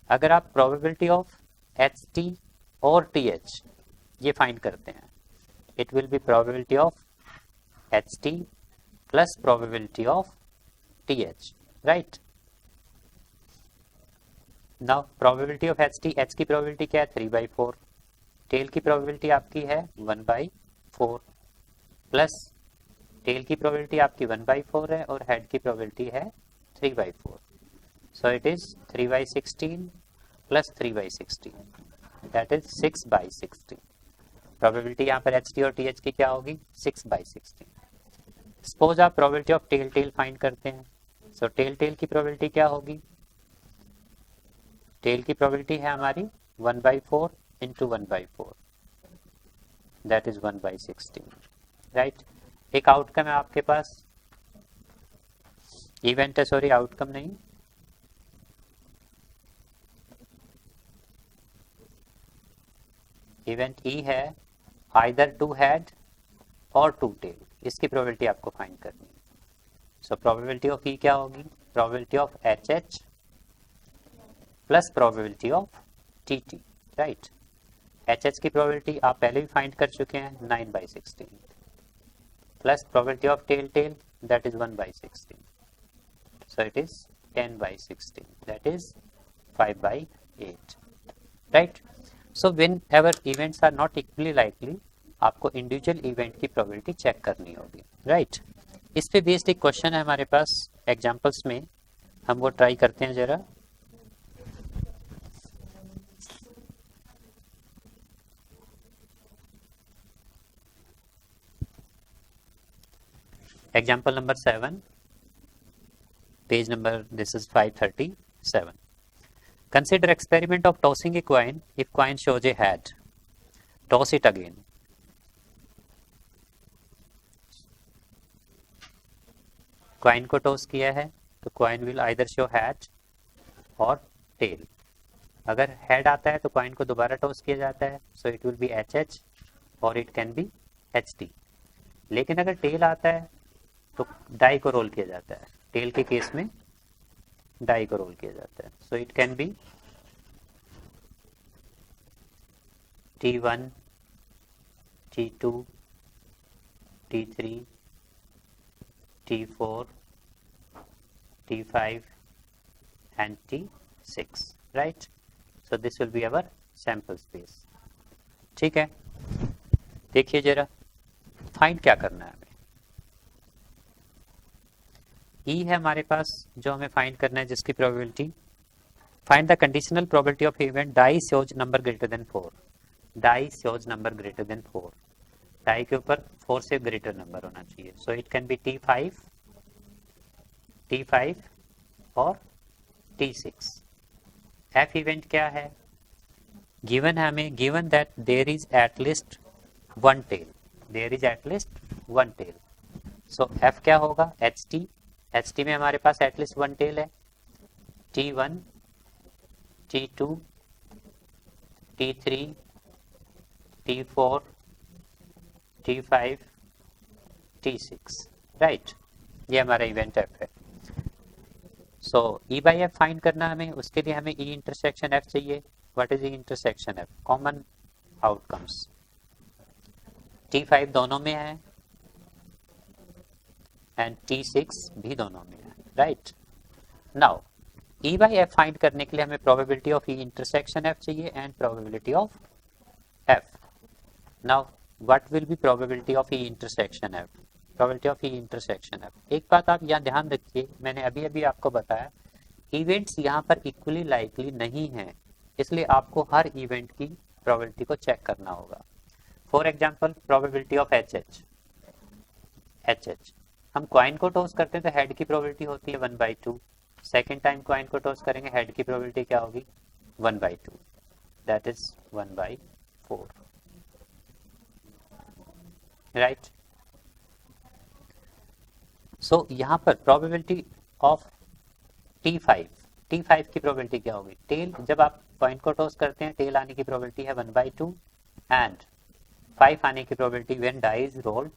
अगर आप प्रोबेबिलिटी ऑफ HT और TH ये फाइंड करते हैं, it will be probability of HT plus probability of TH, right? Now probability of HT, H की probability क्या है, 3/4. टेल की probability आपकी है 1/4 प्लस टेल की probability आपकी 1/4 है और हेड की probability है 3/4. So it is 3/16 plus 3/16, that is 6/16. Probability यहाँ पर HT और TH की क्या होगी, 6/16. सपोज आप प्रोबेबिलिटी ऑफ टेल फाइंड करते हैं, सो टेल की प्रोबेबिलिटी क्या होगी, टेल की प्रोबेबिलिटी है हमारी 1/4 इंटू 1/4, दैट इज 1/16, राइट? एक आउटकम है आपके पास, इवेंट है, सॉरी आउटकम नहीं, इवेंट E है, आइदर 2 हेड और 2 टेल. इसकी प्रोबेबिलिटी आपको फाइंड करनी है. सो प्रोबेबिलिटी ऑफ E क्या होगी, probability of HH plus probability of TT, right? HH की प्रोबेबिलिटी आप पहले भी फाइंड कर चुके हैं, 9/16 plus probability of tail, that is 1/16. So it is 10/16, that is 5/8, right? So whenever events are not equally likely, आपको इंडिविजुअल इवेंट की probability check करनी होगी, राइट? इस पे बेस्ड एक क्वेश्चन है हमारे पास एग्जांपल्स में, हम वो ट्राई करते हैं जरा. Example number 7, page number, this is 537. Consider experiment of tossing a coin. If coin shows a head, toss it again. Coin को toss किया है तो coin will either show head और tail. अगर head आता है तो coin को दोबारा toss किया जाता है, so it will be HH और it can be HT. लेकिन अगर tail आता है तो die को roll किया जाता है. tail के केस में die को roll किया जाता है, so it can be T1, T2, T3, T4, T5 and T6, right? So this will be our sample space. ठीक है, देखिए जरा फाइंड क्या करना है हमें. E है हमारे पास जो हमें फाइंड करना है, जिसकी probability. Find the conditional probability of event die shows number greater than 4. Die shows number greater than 4. Die के ऊपर 4 से ग्रेटर नंबर होना चाहिए. सो it can B T5, T5 और T6. F इवेंट क्या है? गिवन है हमें, given that there is at least one tail. There is at least one tail. So F क्या होगा? HT. HT में हमारे पास एटलीस्ट वन टेल है. T1, T2, T3, T4, T5, T6, right. ये हमारा इवेंट F है. सो E बाई F फाइंड करना हमें, उसके लिए हमें E इंटरसेक्शन F चाहिए. What is E intersection F? Common outcomes. T5 दोनों में है एंड T6 भी दोनों में है, right. Now E by F find करने के लिए हमें probability of E intersection F चाहिए and probability of F. Now what will be probability of E intersection F? Probability of E intersection F. एक बात आप यहाँ ध्यान रखिए, मैंने अभी आपको बताया इवेंट्स यहाँ पर इक्वली लाइकली नहीं है, इसलिए आपको हर इवेंट की प्रोबेबिलिटी को चेक करना होगा. For example probability of HH. हम कॉइन को टॉस करते हैं तो हेड की प्रोबेबिलिटी होती है 1/2. सेकेंड टाइम कॉइन को टॉस करेंगे, हेड की प्रोबेबिलिटी क्या होगी? 1/2. That is 1/4, right. सो यहाँ पर प्रोबेबिलिटी ऑफ T5 की प्रोबेबिलिटी क्या होगी? टेल, जब आप कॉइन को टॉस करते हैं टेल आने की प्रोबेबिलिटी है 1/2 एंड 5 आने की probability when die is rolled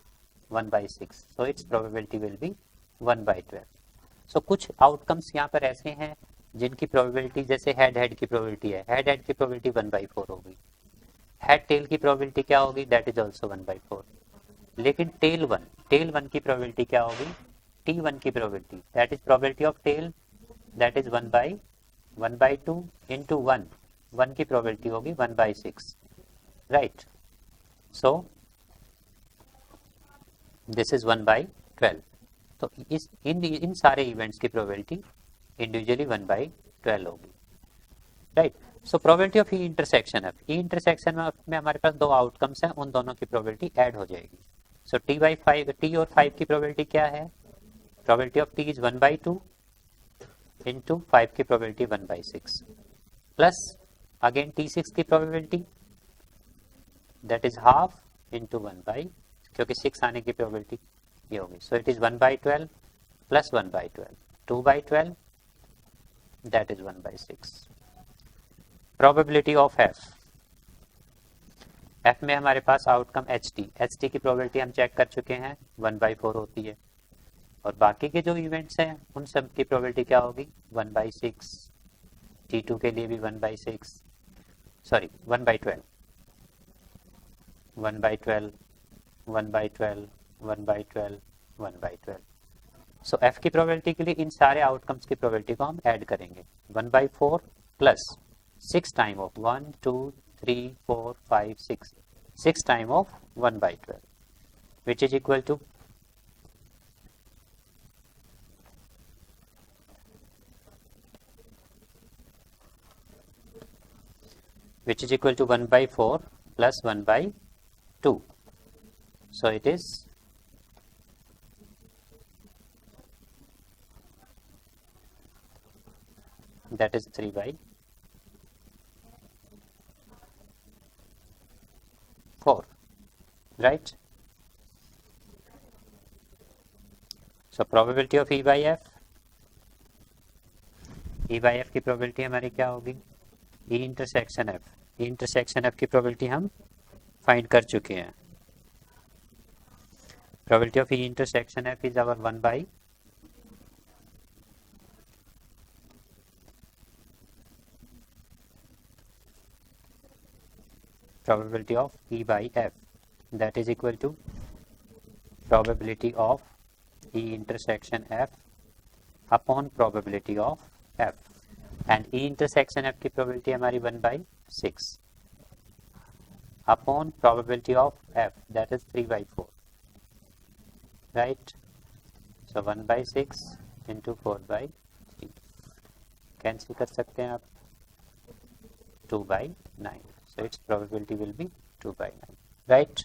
1/6. So it's probability will be 1/12. So कुछ आउटकम्स यहाँ पर ऐसे हैं जिनकी प्रोबेबिलिटी, जैसे हेड की प्रोबेबिलिटी है, हेड की प्रोबेबिलिटी 1/4 होगी. हेड टेल की प्रोबेबिलिटी क्या होगी? That is also 1/4. लेकिन टेल वन की प्रोबेबिलिटी क्या होगी? T1 की probability, that is probability of tail, that is 1/2 into 1 की प्रोबेबिलिटी होगी 1/6, राइट. So this is 1/12. तो इन सारे इवेंट्स की प्रोबेबिलिटी इंडिविजुअली 1/12 होगी, right. So probability of E intersection F. E intersection में हमारे पास दो आउटकम्स हैं, उन दोनों की प्रोबेबिलिटी ऐड हो जाएगी. सो T और 5 की प्रोबेबिलिटी क्या है? Probability of T is 1/2 into 5 की प्रोबेबिलिटी 1/6 प्लस अगेन T6 की probability that is half into 1/, क्योंकि 6 आने की प्रोबेबिलिटी ये होगी. सो it is 1/12 plus 1/12, 2/12, that is 1/6. Probability of F में हमारे पास आउटकम HT की प्रोबेबिलिटी हम चेक कर चुके हैं, 1/4 होती है. और बाकी के जो इवेंट्स हैं उन सब की प्रोबेबिलिटी क्या होगी? 1/6. T2 के लिए भी 1/6, सॉरी 1/12, 1/12, 1/12, 1/12, 1/12. सो F की प्रोबेबिलिटी के लिए इन सारे आउटकम्स की प्रोबेबिलिटी को हम ऐड करेंगे. 1/4 plus 6 time of 1, 2, 3, 4, 5, 6 time of 1/12, which is equal to 1/4 plus 1/2. So it is that is 3/2. Right. So probability of E by F, E by F की probability हमारी क्या होगी, E intersection F. E intersection F की probability हम find कर चुके हैं. Probability of E intersection F is our 1 by probability of E by F, that is equal to probability of E intersection F upon probability of F, and E intersection F की probability हमारी 1 by 6 upon probability of F, that is 3 by 4, right. So 1 by 6 into 4 by 3 cancel कर सकते हैं आप, 2 by 9. So its probability will be 2 by 9, right.